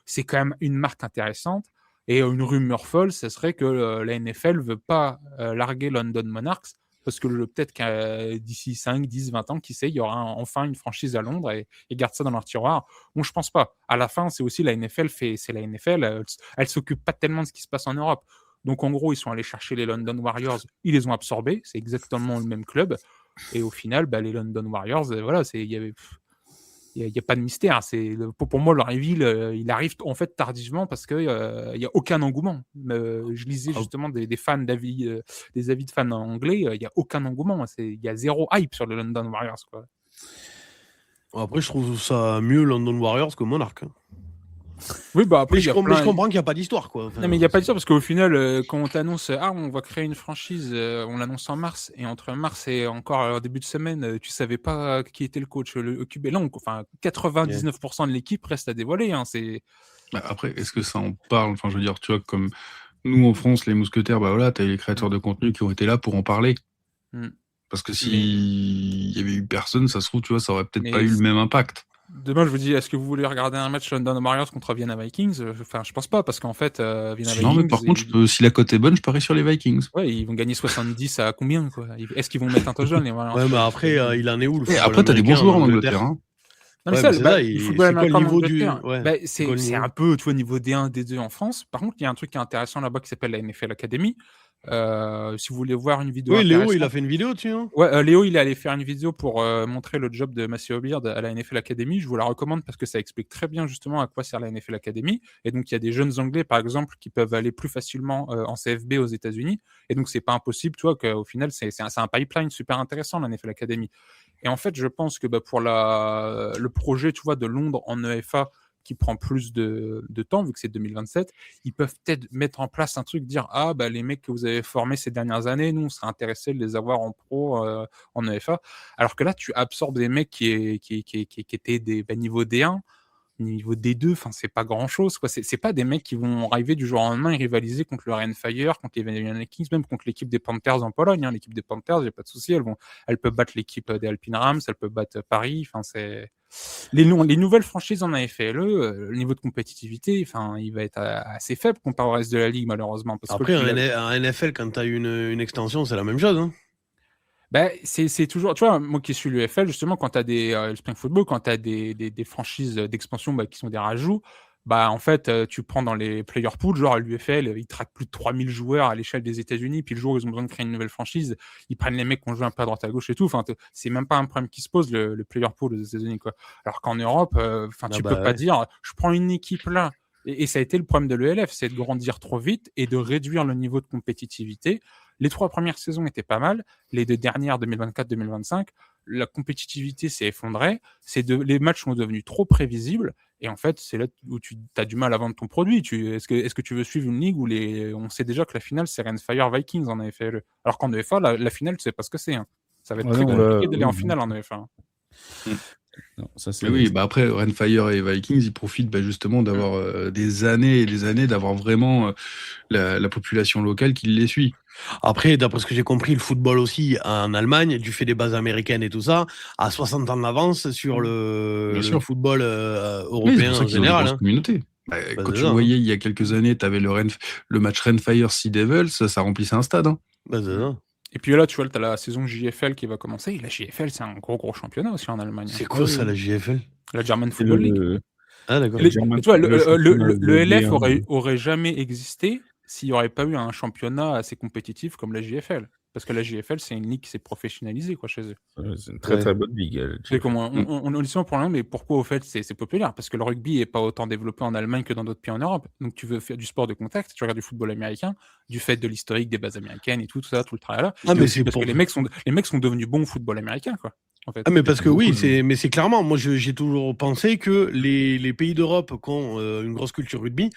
C'est quand même une marque intéressante. Et une rumeur folle, ce serait que la NFL ne veut pas larguer London Monarchs parce que peut-être que d'ici 5, 10, 20 ans, qui sait, il y aura enfin une franchise à Londres et garde ça dans leur tiroir. Bon, je pense pas. À la fin, c'est aussi la NFL, c'est la NFL, elle s'occupe pas tellement de ce qui se passe en Europe. Donc, en gros, ils sont allés chercher les London Warriors, ils les ont absorbés, c'est exactement le même club. Et au final, les London Warriors, voilà, il n'y a pas de mystère. Pour moi, le reveal, il arrive en fait tardivement parce qu'il n'y a aucun engouement. Je lisais justement des fans des avis de fans anglais, il n'y a aucun engouement. Il y a zéro hype sur les London Warriors, quoi. Après, je trouve ça mieux London Warriors que Monarch. Oui, après, je comprends qu'il n'y a pas d'histoire, quoi. Enfin, non, mais il n'y a pas d'histoire parce qu'au final, quand on t'annonce, on va créer une franchise, on l'annonce en mars, et entre mars et encore début de semaine, tu savais pas qui était le coach, le QB. Là, 99% de l'équipe reste à dévoiler. Après, est-ce que ça en parle? Enfin, je veux dire, tu vois, comme nous en France, les mousquetaires, t'as les créateurs de contenu qui ont été là pour en parler. Parce que s'il y avait eu personne, ça se trouve, tu vois, ça aurait peut-être pas eu le même impact. Demain, je vous dis, est-ce que vous voulez regarder un match London Warriors contre Vienna Vikings? Enfin, je pense pas, parce qu'en fait, Vienna Vikings... Non, mais par contre, si la cote est bonne, je parie sur les Vikings. Ouais, ils vont gagner 70 à combien, quoi? Est-ce qu'ils vont mettre un touchdown? Ouais, mais après, il en est où, le football après, t'as des bons joueurs en Angleterre, hein. Non, mais le football américain en Angleterre, c'est un peu, tu vois, niveau D1, D2 en France. Par contre, il y a un truc qui est intéressant là-bas qui s'appelle la NFL Academy. Si vous voulez voir une vidéo. Oui, Léo, il a fait une vidéo dessus. Hein. Ouais, Léo, il est allé faire une vidéo pour montrer le job de Matthew Beard à la NFL Academy. Je vous la recommande parce que ça explique très bien justement à quoi sert la NFL Academy. Et donc, il y a des jeunes Anglais, par exemple, qui peuvent aller plus facilement en CFB aux États-Unis. Et donc, c'est pas impossible, tu vois, qu'au final, c'est un pipeline super intéressant, la NFL Academy. Et en fait, je pense que pour le projet, tu vois, de Londres en EFA, qui prend plus de temps, vu que c'est 2027, ils peuvent peut-être mettre en place un truc, dire les mecs que vous avez formés ces dernières années, nous, on serait intéressés de les avoir en pro, en EFA. Alors que là, tu absorbes des mecs qui étaient des niveau D1, niveau D2, enfin, c'est pas grand-chose, quoi. C'est pas des mecs qui vont arriver du jour au lendemain et rivaliser contre le Rhein-Fire, contre les Vienna Kings, même contre l'équipe des Panthers en Pologne. L'équipe des Panthers, il n'y a pas de souci, elles peuvent battre l'équipe des Alpine Rams, elles peuvent battre Paris, enfin, c'est... Les nouvelles franchises en AFLE, le niveau de compétitivité, il va être assez faible comparé au reste de la ligue, malheureusement. Parce après, un NFL, quand tu as une extension, c'est la même chose. Hein. C'est toujours, tu vois, moi qui suis l'UFL, justement, quand tu as le Spring Football, quand tu as des franchises d'expansion qui sont des rajouts, en fait, tu prends dans les player pools, genre l'UFL, ils traquent plus de 3000 joueurs à l'échelle des États-Unis, puis le jour où ils ont besoin de créer une nouvelle franchise, ils prennent les mecs qui ont joué un peu à droite à gauche et tout. Enfin, c'est même pas un problème qui se pose, le player pool aux États-Unis, quoi. Alors qu'en Europe, tu peux pas dire, je prends une équipe là. Et ça a été le problème de l'ELF, c'est de grandir trop vite et de réduire le niveau de compétitivité. Les 3 premières saisons étaient pas mal. Les 2 dernières, 2024-2025, la compétitivité s'est effondrée. Les matchs sont devenus trop prévisibles. Et en fait, c'est là où tu as du mal à vendre ton produit. Est-ce que tu veux suivre une ligue où on sait déjà que la finale, c'est Rhein-Fire Vikings en EFL? Alors qu'en EFA, la finale, tu sais pas ce que c'est. Hein. Ça va être très compliqué d'aller en finale en EFA. Non, après, Rhein-Fire et Vikings, ils profitent justement d'avoir des années et des années, d'avoir vraiment la population locale qui les suit. Après, d'après ce que j'ai compris, le football aussi en Allemagne, du fait des bases américaines et tout ça, a 60 ans d'avance sur le football européen en général. Communauté. Quand tu voyais il y a quelques années, tu avais le match Rennes-Fire Sea Devils, ça remplissait un stade. Hein. Et puis là, tu vois, tu as la saison JFL qui va commencer. Et la JFL, c'est un gros championnat aussi en Allemagne. C'est quoi ça, la JFL? La German Football League. Ah, d'accord. Tu vois, le LF aurait jamais existé s'il n'y aurait pas eu un championnat assez compétitif comme la JFL. Parce que la JFL, c'est une ligue qui s'est professionnalisée chez eux. C'est une très bonne ligue. On le dit pour rien, mais pourquoi au fait c'est populaire? Parce que le rugby n'est pas autant développé en Allemagne que dans d'autres pays en Europe. Donc tu veux faire du sport de contact, tu regardes du football américain, du fait de l'historique des bases américaines et tout ça, tout le travail là. Ah, mais c'est parce que les mecs sont devenus bons au football américain, quoi. En fait. Ah, mais parce que oui, c'est clairement, moi j'ai toujours pensé que les pays d'Europe qui ont une grosse culture rugby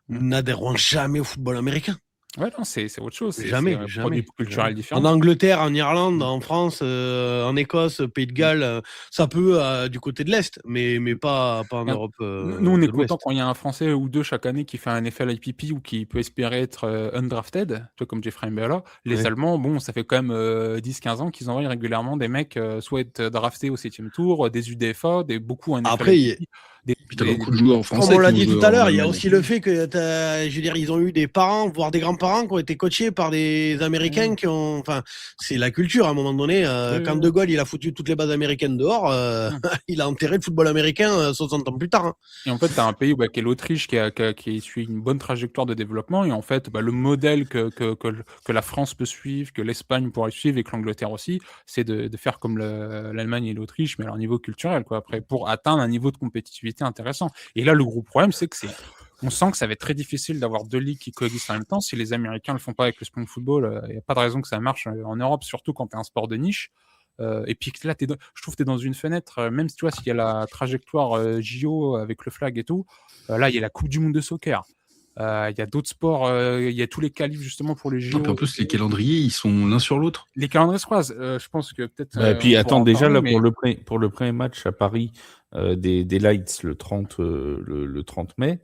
n'adhéreront jamais au football américain. Ouais, non, c'est autre chose. Jamais. Produit culturel différent. En Angleterre, en Irlande, en France, en Écosse, Pays de Galles, ça peut du côté de l'Est, mais pas en Europe. Nous, on est content quand il y a un Français ou deux chaque année qui fait un NFL IPP ou qui peut espérer être undrafted, tu vois, comme Jeffrey Mbella. Les Allemands, bon, ça fait quand même 10-15 ans qu'ils envoient régulièrement des mecs soit être draftés au 7e tour, des UDFA, beaucoup en NFL. Après, puis t'as beaucoup de joueurs français. Comme on l'a dit tout à l'heure, il y a aussi le fait que, je veux dire, ils ont eu des parents, voire des grands-parents qui ont été coachés par des Américains qui ont, enfin, c'est la culture à un moment donné. Quand De Gaulle, il a foutu toutes les bases américaines dehors, il a enterré le football américain 60 ans plus tard. Hein. Et en fait, t'as un pays qui est l'Autriche qui suit une bonne trajectoire de développement. Et en fait, le modèle que la France peut suivre, que l'Espagne pourrait suivre et que l'Angleterre aussi, c'est de faire comme l'Allemagne et l'Autriche, mais à leur niveau culturel, quoi. Après, pour atteindre un niveau de compétitivité intéressant. Et là, le gros problème, c'est que on sent que ça va être très difficile d'avoir deux ligues qui coexistent en même temps. Si les Américains le font pas avec le spring football, il n'y a pas de raison que ça marche en Europe, surtout quand tu es un sport de niche. Et puis là, je trouve que tu es dans une fenêtre, même si tu vois, s'il y a la trajectoire JO avec le flag et tout, là, il y a la Coupe du Monde de soccer. Il y a d'autres sports, il y a tous les qualifs justement pour les JO. En plus, les calendriers, ils sont l'un sur l'autre. Les calendriers se croisent. Je pense que peut-être. Et puis attends, déjà là pour le premier match à Paris des Lights le 30 mai,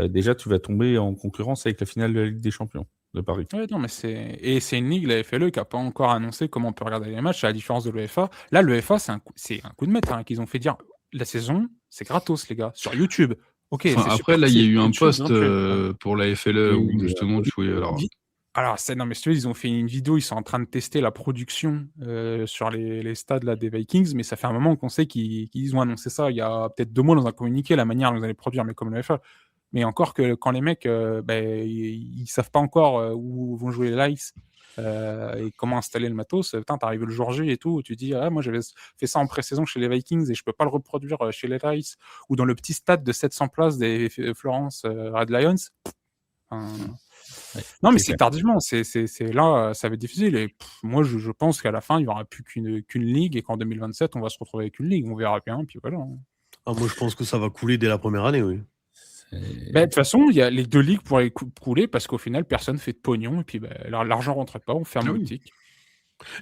déjà tu vas tomber en concurrence avec la finale de la Ligue des Champions de Paris. Ouais, non, mais c'est une ligue, la FLE, qui n'a pas encore annoncé comment on peut regarder les matchs, à la différence de l'UEFA. Là, l'UEFA, c'est un coup de maître qu'ils ont fait dire la saison, c'est gratos, les gars, sur YouTube. Ok. Après, là, il y a eu un post pour la FLE où justement tu pouvais. Alors, non, mais si tu veux, ils ont fait une vidéo, ils sont en train de tester la production sur les stades là, des Vikings, mais ça fait un moment qu'on sait qu'ils ont annoncé ça il y a peut-être 2 mois dans un communiqué, la manière dont ils allaient produire, mais comme l'UEFA. Mais encore que quand les mecs, ils savent pas encore où vont jouer les lights et comment installer le matos, putain, t'es arrivé le jour J et tout, tu dis, moi j'avais fait ça en pré-saison chez les Vikings et je peux pas le reproduire chez les lights ou dans le petit stade de 700 places des Florence Red Lions. Non, mais c'est tardivement, c'est là, ça va être difficile. Et moi, je pense qu'à la fin, il n'y aura plus qu'une ligue et qu'en 2027, on va se retrouver avec une ligue. On verra bien, puis voilà. Moi, je pense que ça va couler dès la première année, oui. De toute façon, il y a les 2 ligues pourraient couler parce qu'au final, personne fait de pognon et puis l'argent rentre pas, on ferme boutique.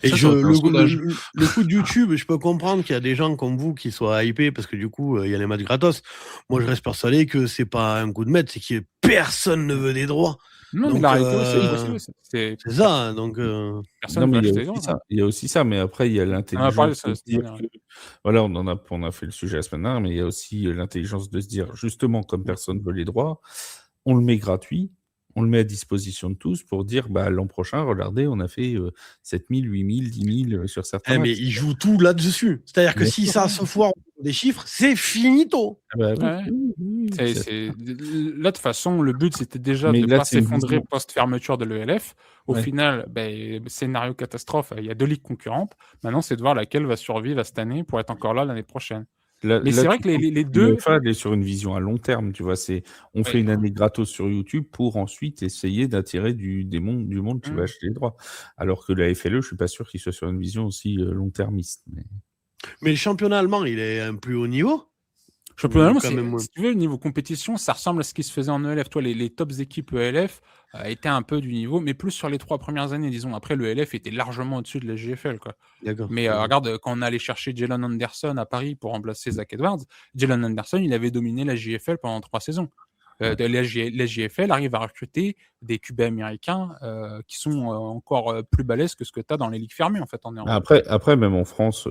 Et le coup de YouTube, je peux comprendre qu'il y a des gens comme vous qui soient hypés parce que du coup, il y a les matchs gratos. Moi, je reste persuadé que c'est pas un coup de maître, c'est que personne ne veut des droits. Non, donc, mais la réalité, c'est ça. Donc, personne ne veut acheter des droits. Il y a aussi ça, mais après, il y a l'intelligence de se dire voilà, on a fait le sujet la semaine dernière, mais il y a aussi l'intelligence de se dire, justement, comme personne ne veut les droits, on le met gratuit, on le met à disposition de tous pour dire, l'an prochain, regardez, on a fait 7 000, 8 000, 10 000 sur certains matchs. Mais ils jouent tout là-dessus. C'est-à-dire que si ça se foire des chiffres, c'est finito. Là, de toute façon, le but, c'était déjà de ne pas s'effondrer post-fermeture de l'ELF. Au final, scénario catastrophe, il y a 2 ligues concurrentes. Maintenant, c'est de voir laquelle va survivre à cette année pour être encore là l'année prochaine. Mais c'est vrai que les deux. Elle est sur une vision à long terme, tu vois. On fait une année gratos sur YouTube pour ensuite essayer d'attirer du monde qui va acheter les droits. Alors que la FLE, je suis pas sûr qu'il soit sur une vision aussi long-termiste. Mais le championnat allemand, il est un plus haut niveau. Championnat allemand, si tu veux, niveau compétition, ça ressemble à ce qui se faisait en ELF. Toi, les tops équipes ELF étaient un peu du niveau, mais plus sur les 3 premières années, disons. Après, le ELF était largement au-dessus de la GFL, quoi. Mais regarde, quand on allait chercher Jalen Anderson à Paris pour remplacer Zach Edwards, Jalen Anderson, il avait dominé la GFL pendant 3 saisons. La JFL arrive à recruter des Cubains américains qui sont encore plus balèzes que ce que tu as dans les ligues fermées en fait en Europe. Après même en France,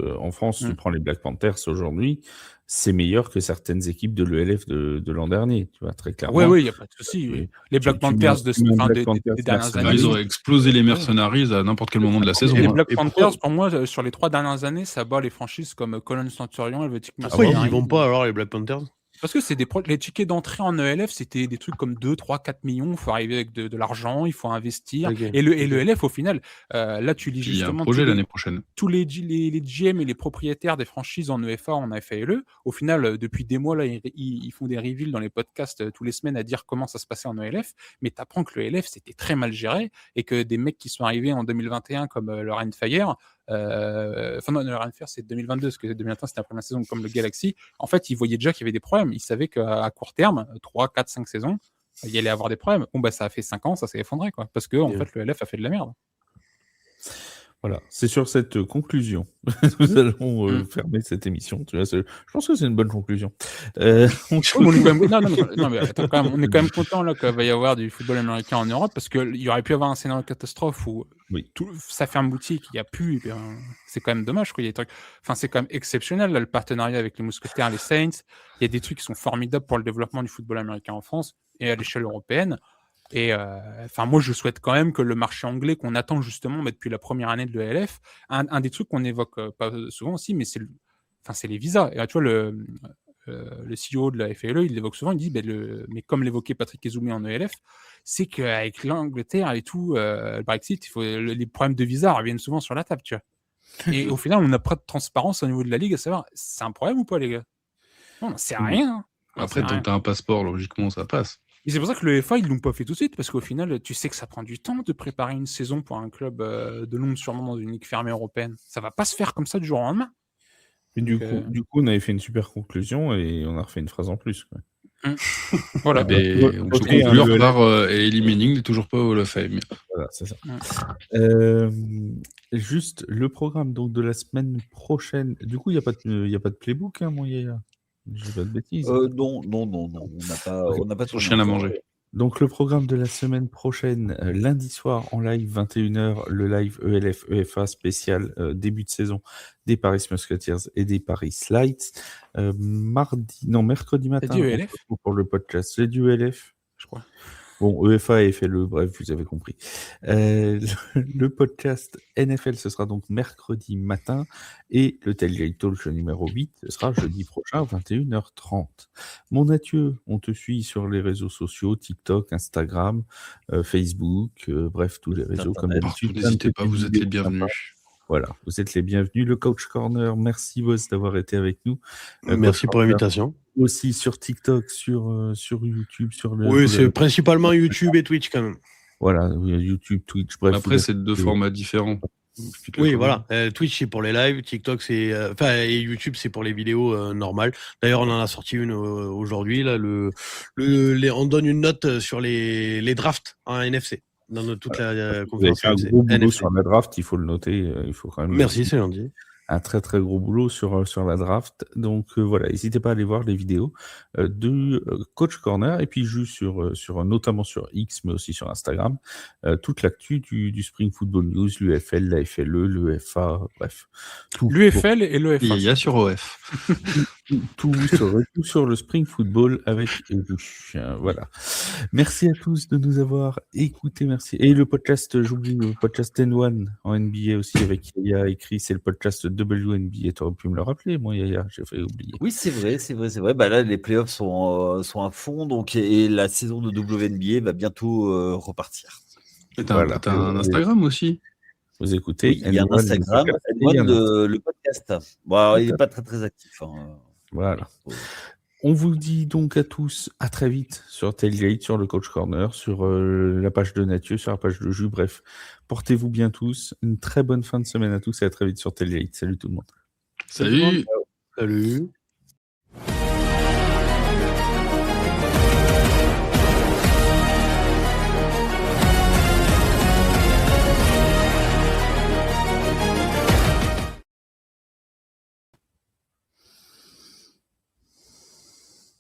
tu prends les Black Panthers aujourd'hui, c'est meilleur que certaines équipes de l'ELF de l'an dernier, tu vois, très clairement. Oui, il n'y a pas de souci. Oui. Les Black Panthers des dernières années. Ils auraient explosé les Mercenaries à n'importe quel moment de la saison. Les Black Panthers, pour moi, sur les 3 dernières années, ça bat les franchises comme Cologne Centurion, Helvetic Mercenaries. Pourquoi ils vont pas alors les Black Panthers? Parce que c'est les tickets d'entrée en ELF, c'était des trucs comme 2, 3, 4 millions. Il faut arriver avec de l'argent, il faut investir. Okay. Et le ELF, au final, là, tu lis justement. Il y a un projet l'année prochaine. Tous les GM et les propriétaires des franchises en EFA, en FALE, au final, depuis des mois, là, ils font des reveals dans les podcasts tous les semaines à dire comment ça se passait en ELF. Mais tu apprends que le ELF, c'était très mal géré et que des mecs qui sont arrivés en 2021 comme le Rheinfire, non, le Rheinfire, c'est 2022, parce que 2021, c'était la première saison comme le Galaxy. En fait, ils voyaient déjà qu'il y avait des problèmes. Ils savaient qu'à court terme, 3, 4, 5 saisons, il y allait avoir des problèmes. Bon, ça a fait 5 ans, ça s'est effondré, quoi. Parce que, en fait, le LF a fait de la merde. Voilà, c'est sur cette conclusion nous allons fermer cette émission. Tu vois, je pense que c'est une bonne conclusion. On est quand même content là qu'il va y avoir du football américain en Europe parce qu'il y aurait pu avoir un scénario catastrophe où ça ferme boutique, il n'y a plus. C'est quand même dommage. Quoi. Il y a des trucs... Enfin, c'est quand même exceptionnel là, le partenariat avec les Mousquetaires, les Saints. Il y a des trucs qui sont formidables pour le développement du football américain en France et à l'échelle européenne. Et moi, je souhaite quand même que le marché anglais qu'on attend justement depuis la première année de l'ELF, un des trucs qu'on évoque pas souvent aussi, mais c'est les visas. Et là, tu vois, le CEO de la FALE, il l'évoque souvent, il dit, mais comme l'évoquait Patrick Ezoumi en ELF, c'est qu'avec l'Angleterre et tout, le Brexit, les problèmes de visa reviennent souvent sur la table, tu vois. Et au final, on n'a pas de transparence au niveau de la Ligue, à savoir, c'est un problème ou pas, les gars? Non, c'est rien. Après, tant que tu as un passeport, logiquement, ça passe. Et c'est pour ça que le FA, ils ne l'ont pas fait tout de suite, parce qu'au final, tu sais que ça prend du temps de préparer une saison pour un club de Londres, sûrement dans une ligue fermée européenne. Ça va pas se faire comme ça du jour au lendemain. Et du coup, on avait fait une super conclusion et on a refait une phrase en plus. Quoi. Voilà. On peut conclure par Eli Manning n'est toujours pas au Hall of Fame. Voilà, c'est ça. Juste le programme donc, de la semaine prochaine. Du coup, il n'y a pas de playbook, hein, mon Yaya. Je dis pas de bêtises. Non. On n'a pas de chien à manger. Donc, le programme de la semaine prochaine, lundi soir en live, 21h, le live ELF EFA spécial début de saison des Paris Musketeers et des Paris Slides. Mercredi matin. C'est du ELF pour le podcast. C'est du ELF, je crois. Bon, EFA et FLE, bref, vous avez compris. Le podcast NFL, ce sera donc mercredi matin et le Tailgate Talk numéro 8, ce sera jeudi prochain, 21h30. Mon Mathieu, on te suit sur les réseaux sociaux, TikTok, Instagram, Facebook, bref, tous les réseaux comme d'habitude. N'hésitez pas, vous êtes les bienvenus. Voilà, vous êtes les bienvenus. Le Coach Corner, merci Boss d'avoir été avec nous. Merci pour l'invitation. Aussi sur TikTok, sur YouTube, sur le. Oui, c'est principalement YouTube et Twitch quand même. Voilà, YouTube, Twitch, bref. Après, c'est deux formats différents. Oui, voilà. Twitch, c'est pour les lives. TikTok, et YouTube, c'est pour les vidéos normales. D'ailleurs, on en a sorti une aujourd'hui. Là, on donne une note sur les drafts en NFC. Dans toute la conférence. Vous avez fait un gros boulot sur la draft, il faut le noter. Il faut quand même. Merci, c'est gentil. Un très très gros boulot sur la draft. Donc voilà, n'hésitez pas à aller voir les vidéos de Coach Corner et puis juste sur notamment sur X mais aussi sur Instagram, toute l'actu du Spring Football News, l'UFL, la FLE, l'EFA, bref. L'UFL et l'EFA. Il y a sur OF. tout sur le Spring Football avec voilà. Merci à tous de nous avoir écoutés, merci. Et le podcast, j'oublie, le podcast N1 en NBA aussi avec Yaya écrit, c'est le podcast WNBA. Tu aurais pu me le rappeler, moi Yaya, j'ai fait oublier. Oui, c'est vrai. Bah là, les playoffs sont à fond, donc et la saison de WNBA va bientôt repartir. T'as un Instagram aussi. Vous écoutez. Oui, il y a un Instagram, le podcast. Bon, il n'est pas très très actif. Voilà. On vous dit donc à tous à très vite sur Tailgate, sur le Coach Corner, sur la page de Mathieu, sur la page de Jus. Bref, portez-vous bien tous. Une très bonne fin de semaine à tous et à très vite sur Tailgate. Salut tout le monde. Salut. Salut.